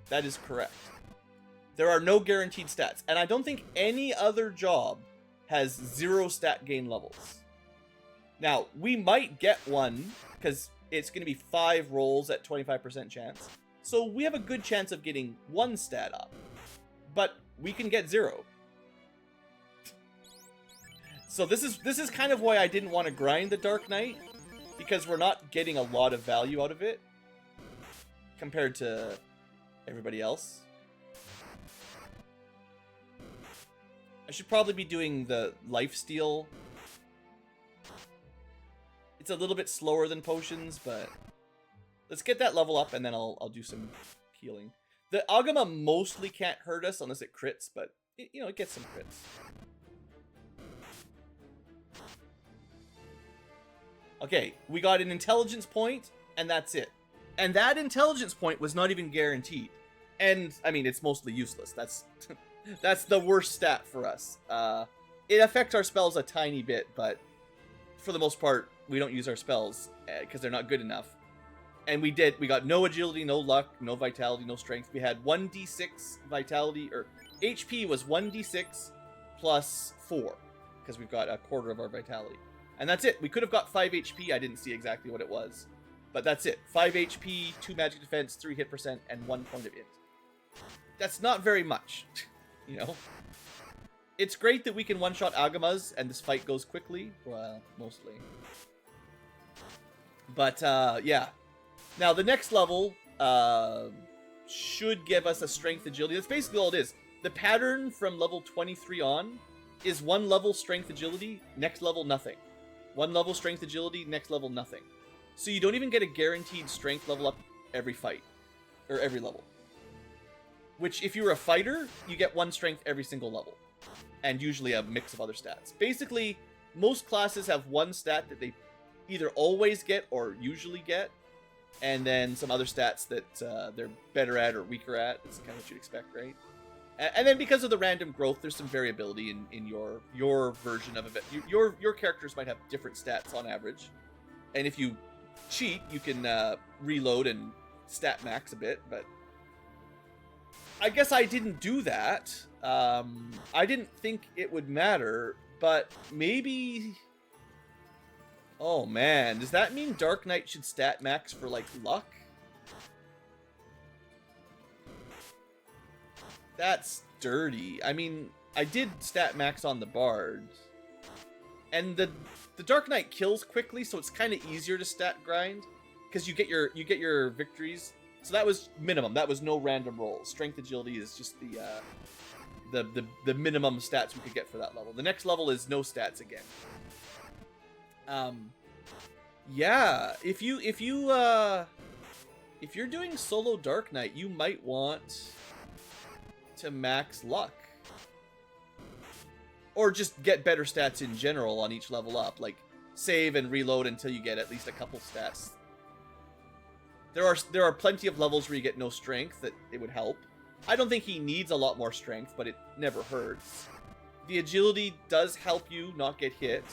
that is correct. There are no guaranteed stats. And I don't think any other job has 0 stat gain levels. Now, we might get one, because it's going to be 5 rolls at 25% chance. So we have a good chance of getting 1 stat up. But we can get 0. So this is kind of why I didn't want to grind the Dark Knight, because we're not getting a lot of value out of it compared to everybody else. I should probably be doing the lifesteal. It's a little bit slower than potions, but let's get that level up and then I'll do some healing. The Agama mostly can't hurt us unless it crits, but it, you know, it gets some crits. Okay, we got an intelligence point, and that's it. And that intelligence point was not even guaranteed. And, I mean, it's mostly useless. That's that's the worst stat for us. It affects our spells a tiny bit, but for the most part, we don't use our spells because they're not good enough. And we got no agility, no luck, no vitality, no strength. We had 1d6 vitality, or HP was 1d6 plus 4, because we've got a quarter of our vitality. And that's it. We could have got 5 HP. I didn't see exactly what it was. But that's it. 5 HP, 2 magic defense, 3 hit percent, and 1 point of int. That's not very much, you know? It's great that we can one-shot Agamas, and this fight goes quickly. Well, mostly. But, yeah. Now, the next level should give us a strength agility. That's basically all it is. The pattern from level 23 on is 1 level strength agility, next level nothing. 1 level strength agility, next level nothing. So you don't even get a guaranteed strength level up every fight. Or every level. Which, if you're a fighter, you get 1 strength every single level. And usually a mix of other stats. Basically, most classes have 1 stat that they either always get or usually get. And then some other stats that they're better at or weaker at. That's kind of what you'd expect, right? And then because of the random growth, there's some variability in your version of it. Your characters might have different stats on average. And if you cheat, you can reload and stat max a bit, but I guess I didn't do that. I didn't think it would matter, but maybe... Oh man, does that mean Dark Knight should stat max for, like, luck? That's dirty. I mean, I did stat max on the Bard. And the Dark Knight kills quickly, so it's kind of easier to stat grind. Because you get your victories. So that was minimum. That was no random rolls. Strength agility is just the minimum stats we could get for that level. The next level is no stats again. Yeah, if you're doing solo Dark Knight, you might want to max luck. Or just get better stats in general on each level up, like save and reload until you get at least a couple stats. There are plenty of levels where you get no strength that it would help. I don't think he needs a lot more strength, but it never hurts. The agility does help you not get hit.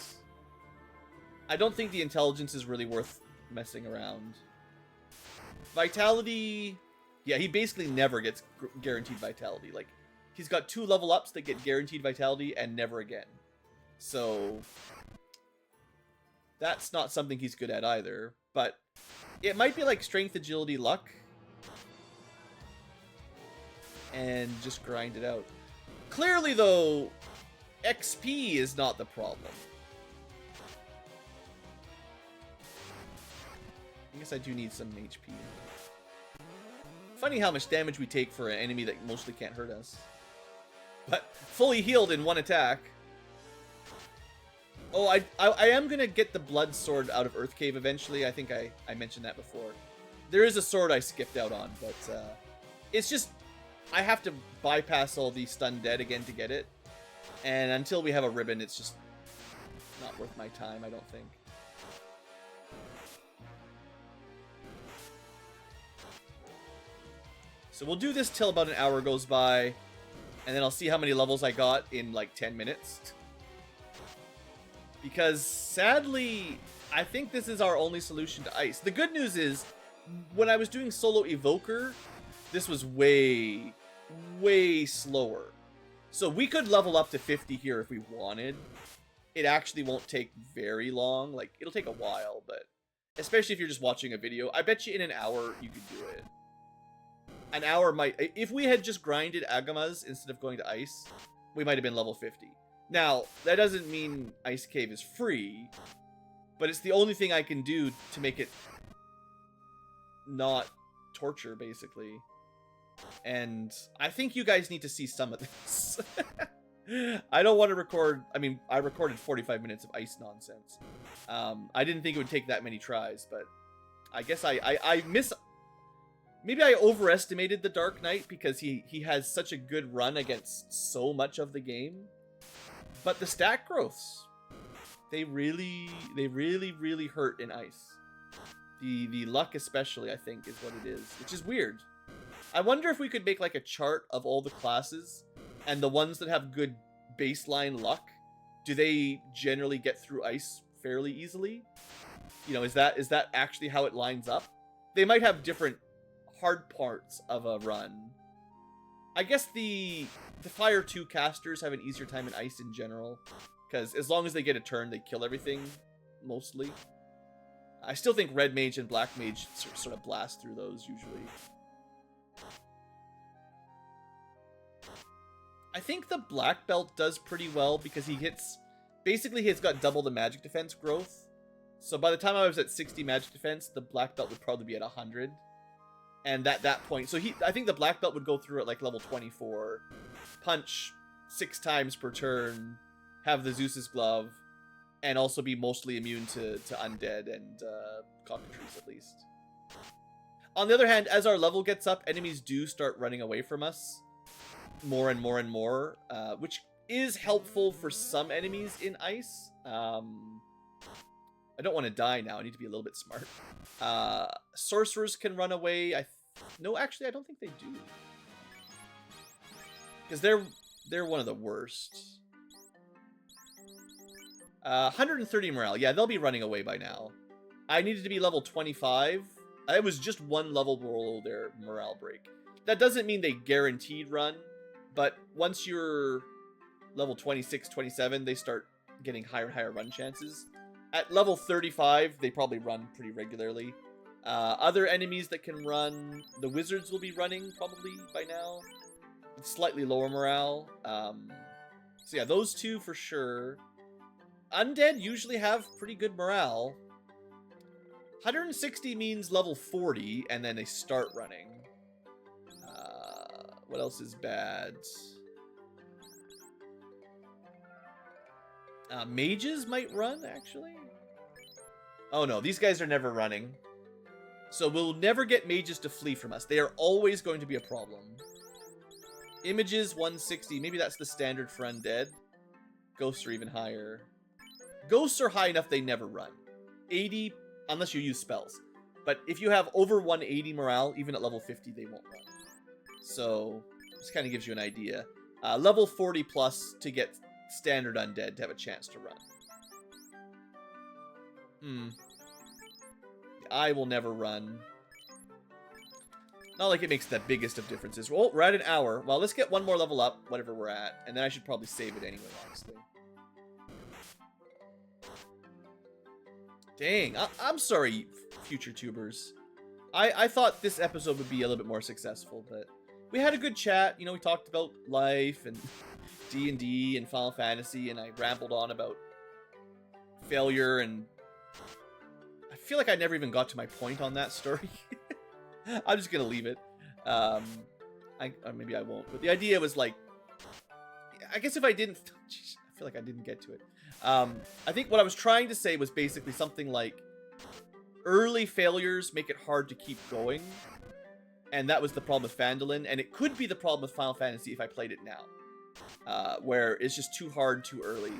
I don't think the intelligence is really worth messing around. Vitality... Yeah, he basically never gets guaranteed vitality. Like, he's got 2 level ups that get guaranteed vitality and never again. So... that's not something he's good at either. But it might be like strength, agility, luck. And just grind it out. Clearly, though, XP is not the problem. I guess I do need some HP. Funny how much damage we take for an enemy that mostly can't hurt us. But fully healed in 1 attack. Oh, I am going to get the blood sword out of Earth Cave eventually. I think I mentioned that before. There is a sword I skipped out on, but it's just... I have to bypass all the stun dead again to get it. And until we have a ribbon, it's just not worth my time, I don't think. So we'll do this till about an hour goes by, and then I'll see how many levels I got in like 10 minutes. Because sadly, I think this is our only solution to ice. The good news is, when I was doing solo Evoker, this was way, way slower. So we could level up to 50 here if we wanted. It actually won't take very long. Like, it'll take a while, but especially if you're just watching a video, I bet you in an hour you could do it. An hour might... If we had just grinded Agamas instead of going to Ice, we might have been level 50. Now, that doesn't mean Ice Cave is free, but it's the only thing I can do to make it not torture, basically. And I think you guys need to see some of this. I don't want to record... I mean, I recorded 45 minutes of Ice nonsense. I didn't think it would take that many tries, but I guess I miss... maybe I overestimated the Dark Knight because he has such a good run against so much of the game. But the stat growths, they really hurt in ice. The luck especially, I think, is what it is, which is weird. I wonder if we could make like a chart of all the classes and the ones that have good baseline luck, do they generally get through ice fairly easily? You know, is that actually how it lines up? They might have different hard parts of a run. I guess the Fire 2 casters have an easier time in ice in general, because as long as they get a turn, they kill everything, mostly. I still think Red Mage and Black Mage sort of blast through those, usually. I think the Black Belt does pretty well, because he hits... Basically, he's got double the magic defense growth. So by the time I was at 60 magic defense, the Black Belt would probably be at 100. And at that point... So I think the Black Belt would go through at like level 24. Punch 6 times per turn. Have the Zeus's Glove. And also be mostly immune to undead and cockatrices, at least. On the other hand, as our level gets up, enemies do start running away from us. More and more and more. Which is helpful for some enemies in ice. I don't want to die now. I need to be a little bit smart. Sorcerers can run away. No, actually, I don't think they do. Because they're one of the worst. 130 morale. Yeah, they'll be running away by now. I needed to be level 25. I was just one level below their morale break. That doesn't mean they guaranteed run, but once you're level 26, 27, they start getting higher and higher run chances. At level 35, they probably run pretty regularly. Other enemies that can run, the wizards will be running probably by now. It's slightly lower morale. So yeah, those two for sure. Undead usually have pretty good morale. 160 means level 40, and then they start running. What else is bad? Mages might run, actually. Oh no, these guys are never running. So we'll never get mages to flee from us. They are always going to be a problem. Images, 160. Maybe that's the standard for undead. Ghosts are even higher. Ghosts are high enough they never run. 80, unless you use spells. But if you have over 180 morale, even at level 50, they won't run. So, this kind of gives you an idea. Level 40 plus to get standard undead to have a chance to run. I will never run. Not like it makes the biggest of differences. Well, we're at an hour. Well, let's get one more level up, whatever we're at. And then I should probably save it anyway, honestly. Dang, I'm sorry, future tubers. I thought this episode would be a little bit more successful, but we had a good chat. You know, we talked about life and D&D and Final Fantasy, and I rambled on about failure, and I feel like I never even got to my point on that story. I'm just gonna leave it. Maybe I won't. But the idea was like, I guess if I didn't, geez, I feel like I didn't get to it. I think what I was trying to say was basically something like early failures make it hard to keep going. And that was the problem with Phandalin, and it could be the problem with Final Fantasy if I played it now. Where it's just too hard too early.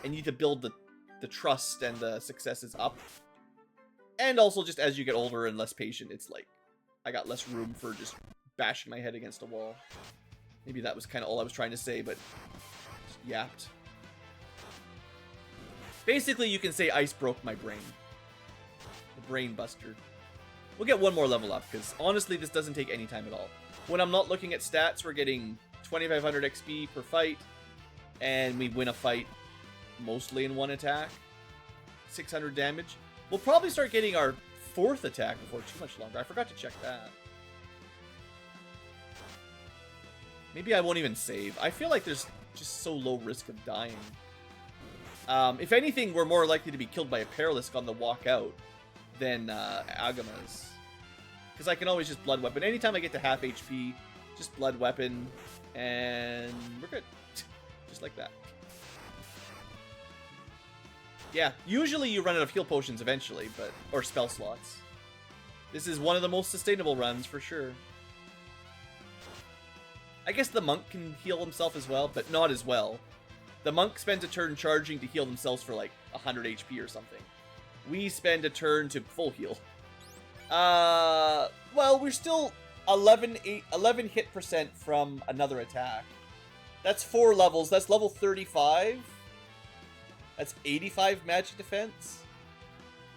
And you need to build the trust and the successes up. And also just as you get older and less patient, it's like, I got less room for just bashing my head against a wall. Maybe that was kind of all I was trying to say, but just yapped. Basically, you can say ice broke my brain. The brain buster. We'll get one more level up, because honestly, this doesn't take any time at all. When I'm not looking at stats, we're getting 2500 XP per fight, and we win a fight mostly in one attack. 600 damage. We'll probably start getting our 4th attack before too much longer. I forgot to check that. Maybe I won't even save. I feel like there's just so low risk of dying. If anything, we're more likely to be killed by a Paralisk on the walk out than Agamas. Because I can always just Blood Weapon. Anytime I get to half HP, just Blood Weapon, and we're good. Just like that. Yeah, usually you run out of heal potions eventually, or spell slots. This is one of the most sustainable runs for sure. I guess the monk can heal himself as well, but not as well. The monk spends a turn charging to heal themselves for like 100 HP or something. We spend a turn to full heal. Well, we're still 11 hit percent from another attack. That's 4 levels. That's level 35. That's 85 magic defense.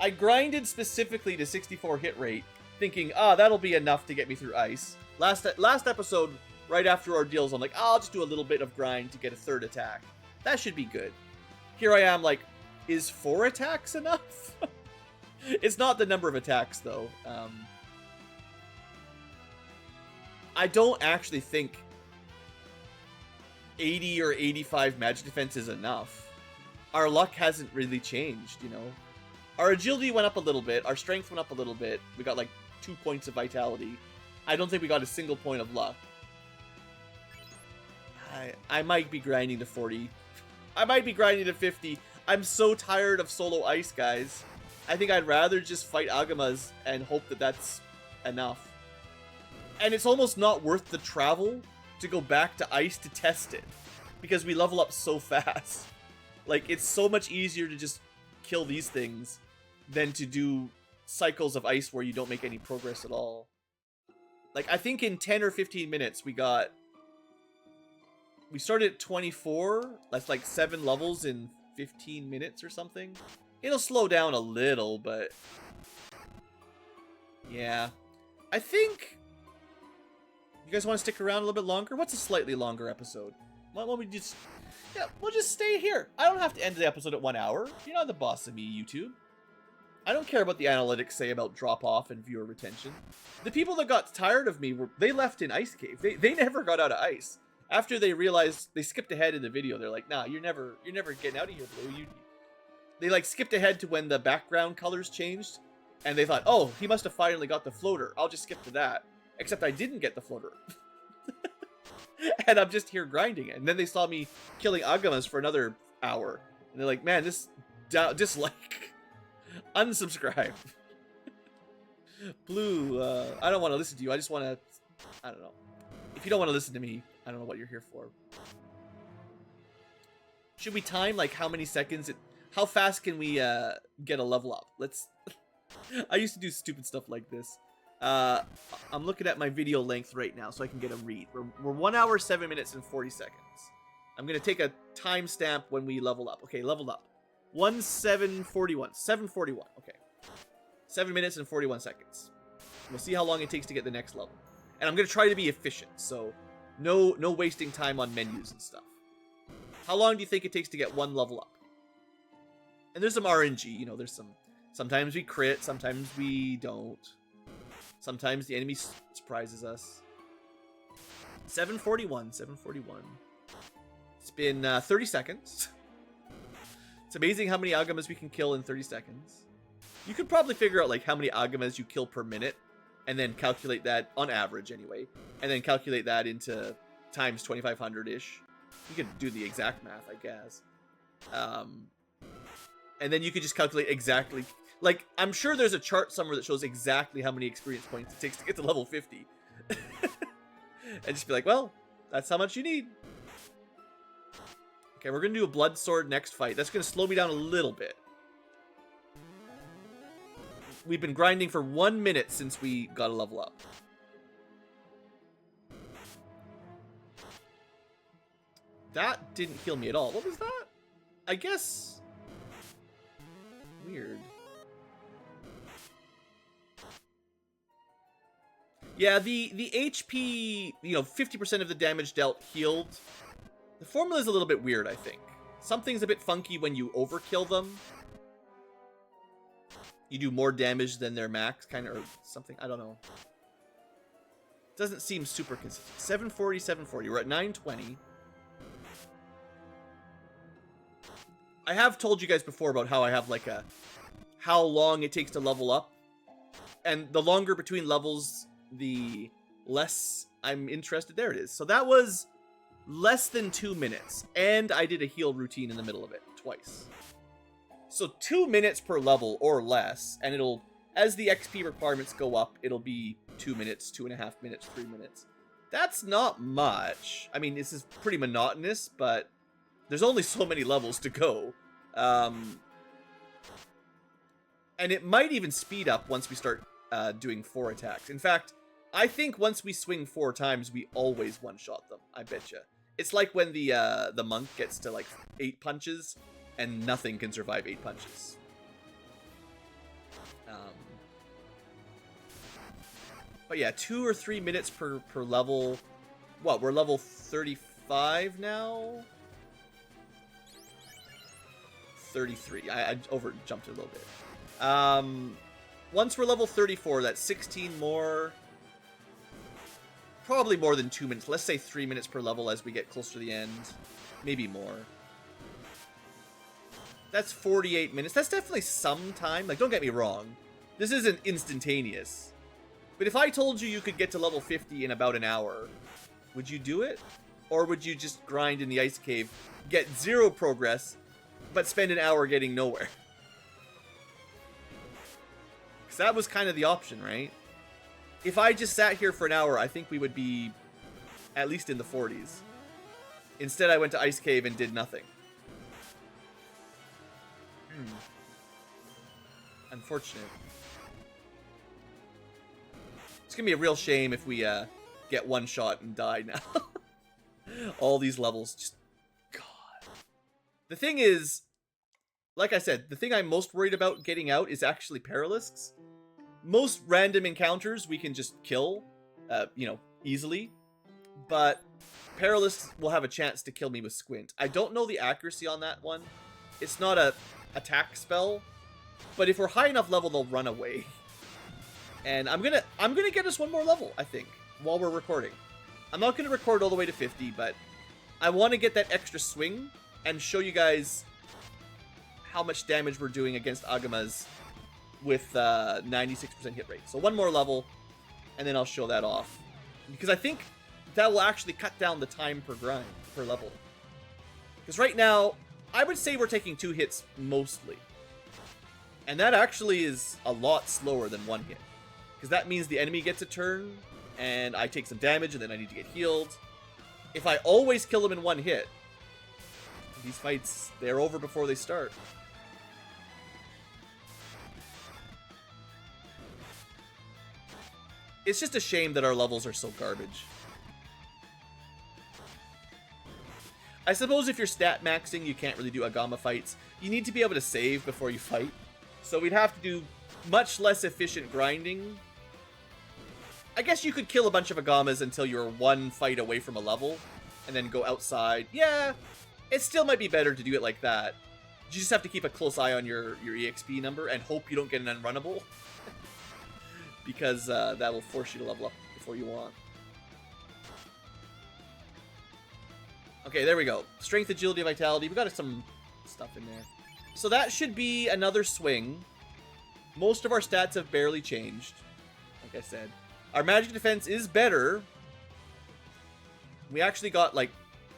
I grinded specifically to 64 hit rate, thinking, that'll be enough to get me through ice. Last episode, right after ordeals, I'm like, I'll just do a little bit of grind to get a 3rd attack. That should be good. Here I am like, is 4 attacks enough? It's not the number of attacks, though. I don't actually think 80 or 85 magic defense is enough. Our luck hasn't really changed, you know? Our agility went up a little bit. Our strength went up a little bit. We got like 2 points of vitality. I don't think we got a single point of luck. I might be grinding to 40. I might be grinding to 50. I'm so tired of solo ice, guys. I think I'd rather just fight Agamas and hope that that's enough. And it's almost not worth the travel to go back to ice to test it, because we level up so fast. Like, it's so much easier to just kill these things than to do cycles of ice where you don't make any progress at all. Like, I think in 10 or 15 minutes we started at 24. That's like 7 levels in 15 minutes or something. It'll slow down a little, but yeah. I think you guys want to stick around a little bit longer? What's a slightly longer episode? Why don't we just... Yeah, we'll just stay here. I don't have to end the episode at 1 hour. You're not the boss of me, YouTube. I don't care what the analytics say about drop-off and viewer retention. The people that got tired of me, they left in Ice Cave. They never got out of ice. After they realized, they skipped ahead in the video. They're like, nah, you're never getting out of here, Blue. They like skipped ahead to when the background colors changed. And they thought, oh, he must have finally got the floater. I'll just skip to that. Except I didn't get the floater. And I'm just here grinding it. And then they saw me killing Agamas for another hour. And they're like, man, this dislike. Unsubscribe. Blue, I don't want to listen to you. I just want to, I don't know. If you don't want to listen to me, I don't know what you're here for. Should we time like how many seconds how fast can we get a level up? I used to do stupid stuff like this. I'm looking at my video length right now so I can get a read. We're 1 hour, 7 minutes, and 40 seconds. I'm going to take a timestamp when we level up. Okay, leveled up. 741. 741. Okay. 7 minutes and 41 seconds. We'll see how long it takes to get the next level. And I'm going to try to be efficient, so no wasting time on menus and stuff. How long do you think it takes to get 1 level up? And there's some RNG, you know, sometimes we crit, sometimes we don't. Sometimes the enemy surprises us. 741. It's been 30 seconds. It's amazing how many Agamas we can kill in 30 seconds. You could probably figure out like how many Agamas you kill per minute, and then calculate that, on average anyway, and then calculate that into times 2500-ish. You could do the exact math, I guess. And then you could just calculate exactly... Like, I'm sure there's a chart somewhere that shows exactly how many experience points it takes to get to level 50. And just be like, well, that's how much you need. Okay, we're going to do a blood sword next fight. That's going to slow me down a little bit. We've been grinding for 1 minute since we got a level up. That didn't heal me at all. What was that? I guess... Weird. Yeah, the HP, 50% of the damage dealt healed. The formula is a little bit weird, I think. Something's a bit funky when you overkill them. You do more damage than their max, kind of, or something. I don't know. Doesn't seem super consistent. 740, 740. We're at 920. I have told you guys before about how I have like how long it takes to level up. And the longer between levels, the less I'm interested. There it is. So that was less than 2 minutes. And I did a heal routine in the middle of it twice. So 2 minutes per level or less, and as the XP requirements go up, it'll be 2 minutes, 2.5 minutes, 3 minutes. That's not much. I mean, this is pretty monotonous, but there's only so many levels to go. And it might even speed up once we start doing 4 attacks. In fact, I think once we swing 4 times, we always one-shot them. I betcha. It's like when the monk gets to like 8 punches, and nothing can survive 8 punches. But yeah, 2 or 3 minutes per level. What, we're level 35 now? 33. I over jumped a little bit. Once we're level 34, that's 16 more. Probably more than 2 minutes. Let's say 3 minutes per level as we get closer to the end. Maybe more. That's 48 minutes. That's definitely some time. Like, don't get me wrong. This isn't instantaneous. But if I told you you could get to level 50 in about an hour, would you do it? Or would you just grind in the ice cave, get 0 progress, but spend an hour getting nowhere? Because that was kind of the option, right? If I just sat here for an hour, I think we would be at least in the 40s. Instead, I went to ice cave and did nothing. Unfortunate. It's gonna be a real shame if we get one shot and die now. All these levels, just God. The thing is, like I said, the thing I'm most worried about getting out is actually Paralisks. Most random encounters we can just kill, you know, easily. But Paralisks will have a chance to kill me with Squint. I don't know the accuracy on that one. It's not a attack spell, but if we're high enough level, they'll run away. And I'm gonna get us one more level, I think, while we're recording. I'm not gonna record all the way to 50, but I want to get that extra swing and show you guys how much damage we're doing against Agamas with 96% hit rate. So one more level, and then I'll show that off. Because I think that will actually cut down the time per grind, per level. Because right now, I would say we're taking 2 hits mostly. And that actually is a lot slower than 1 hit. Because that means the enemy gets a turn, and I take some damage, and then I need to get healed. If I always kill them in 1 hit, these fights, they're over before they start. It's just a shame that our levels are so garbage. I suppose if you're stat maxing, you can't really do Agama fights. You need to be able to save before you fight. So we'd have to do much less efficient grinding. I guess you could kill a bunch of Agamas until you're 1 fight away from a level, and then go outside. Yeah, it still might be better to do it like that. You just have to keep a close eye on your EXP number and hope you don't get an unrunnable. Because that will force you to level up before you want. Okay, there we go. Strength, agility, vitality. We got some stuff in there. So that should be another swing. Most of our stats have barely changed. Like I said. Our magic defense is better. We actually got like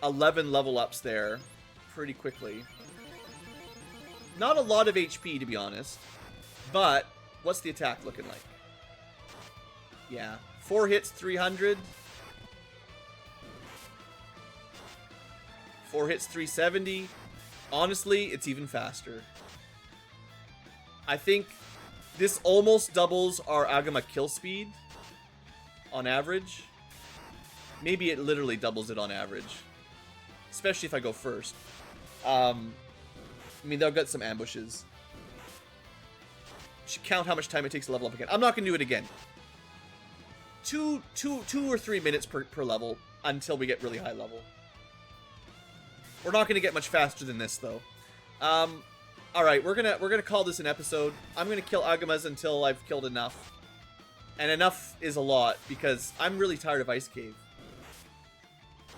11 level ups there pretty quickly. Not a lot of HP, to be honest. But what's the attack looking like? Yeah. 4 hits, 300. 4 hits, 370. Honestly, it's even faster. I think this almost doubles our Agama kill speed on average. Maybe it literally doubles it on average. Especially if I go first. I mean, they'll get some ambushes. Should count how much time it takes to level up again. I'm not going to do it again. Two or 3 minutes per level until we get really high level. We're not going to get much faster than this, though. All right, we're gonna call this an episode. I'm gonna kill Agamas until I've killed enough, and enough is a lot because I'm really tired of Ice Cave,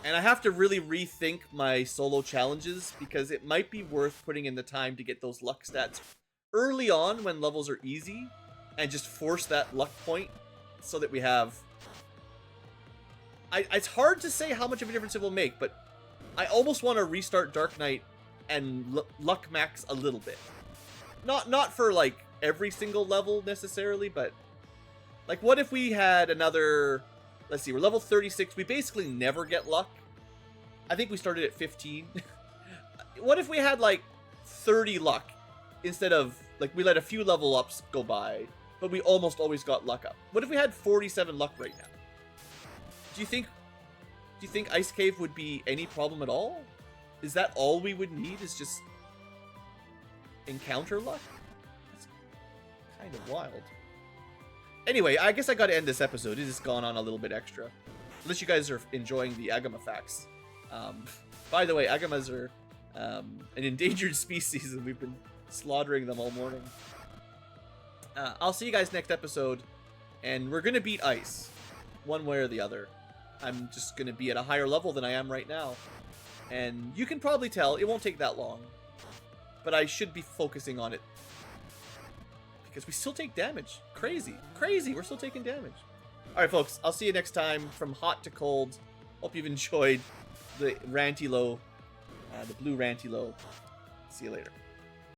and I have to really rethink my solo challenges because it might be worth putting in the time to get those luck stats early on when levels are easy, and just force that luck point so that we have. It's hard to say how much of a difference it will make, but I almost want to restart Dark Knight and luck max a little bit. Not for like every single level necessarily, but like, what if we had another, let's see, we're level 36. We basically never get luck. I think we started at 15. What if we had like 30 luck instead of, like, we let a few level ups go by, but we almost always got luck up? What if we had 47 luck right now? Do you think Ice Cave would be any problem at all? Is that all we would need, is just encounter luck? That's kind of wild. Anyway, I guess I gotta end this episode. It has gone on a little bit extra. Unless you guys are enjoying the Agama facts. By the way, Agamas are an endangered species, and we've been slaughtering them all morning. I'll see you guys next episode, and we're gonna beat Ice, one way or the other. I'm just gonna be at a higher level than I am right now, and you can probably tell it won't take that long, but I should be focusing on it because we still take damage. Crazy, we're still taking damage. Alright folks, I'll see you next time. From hot to cold, hope you've enjoyed the Rantylo, the blue Rantylo. See you later.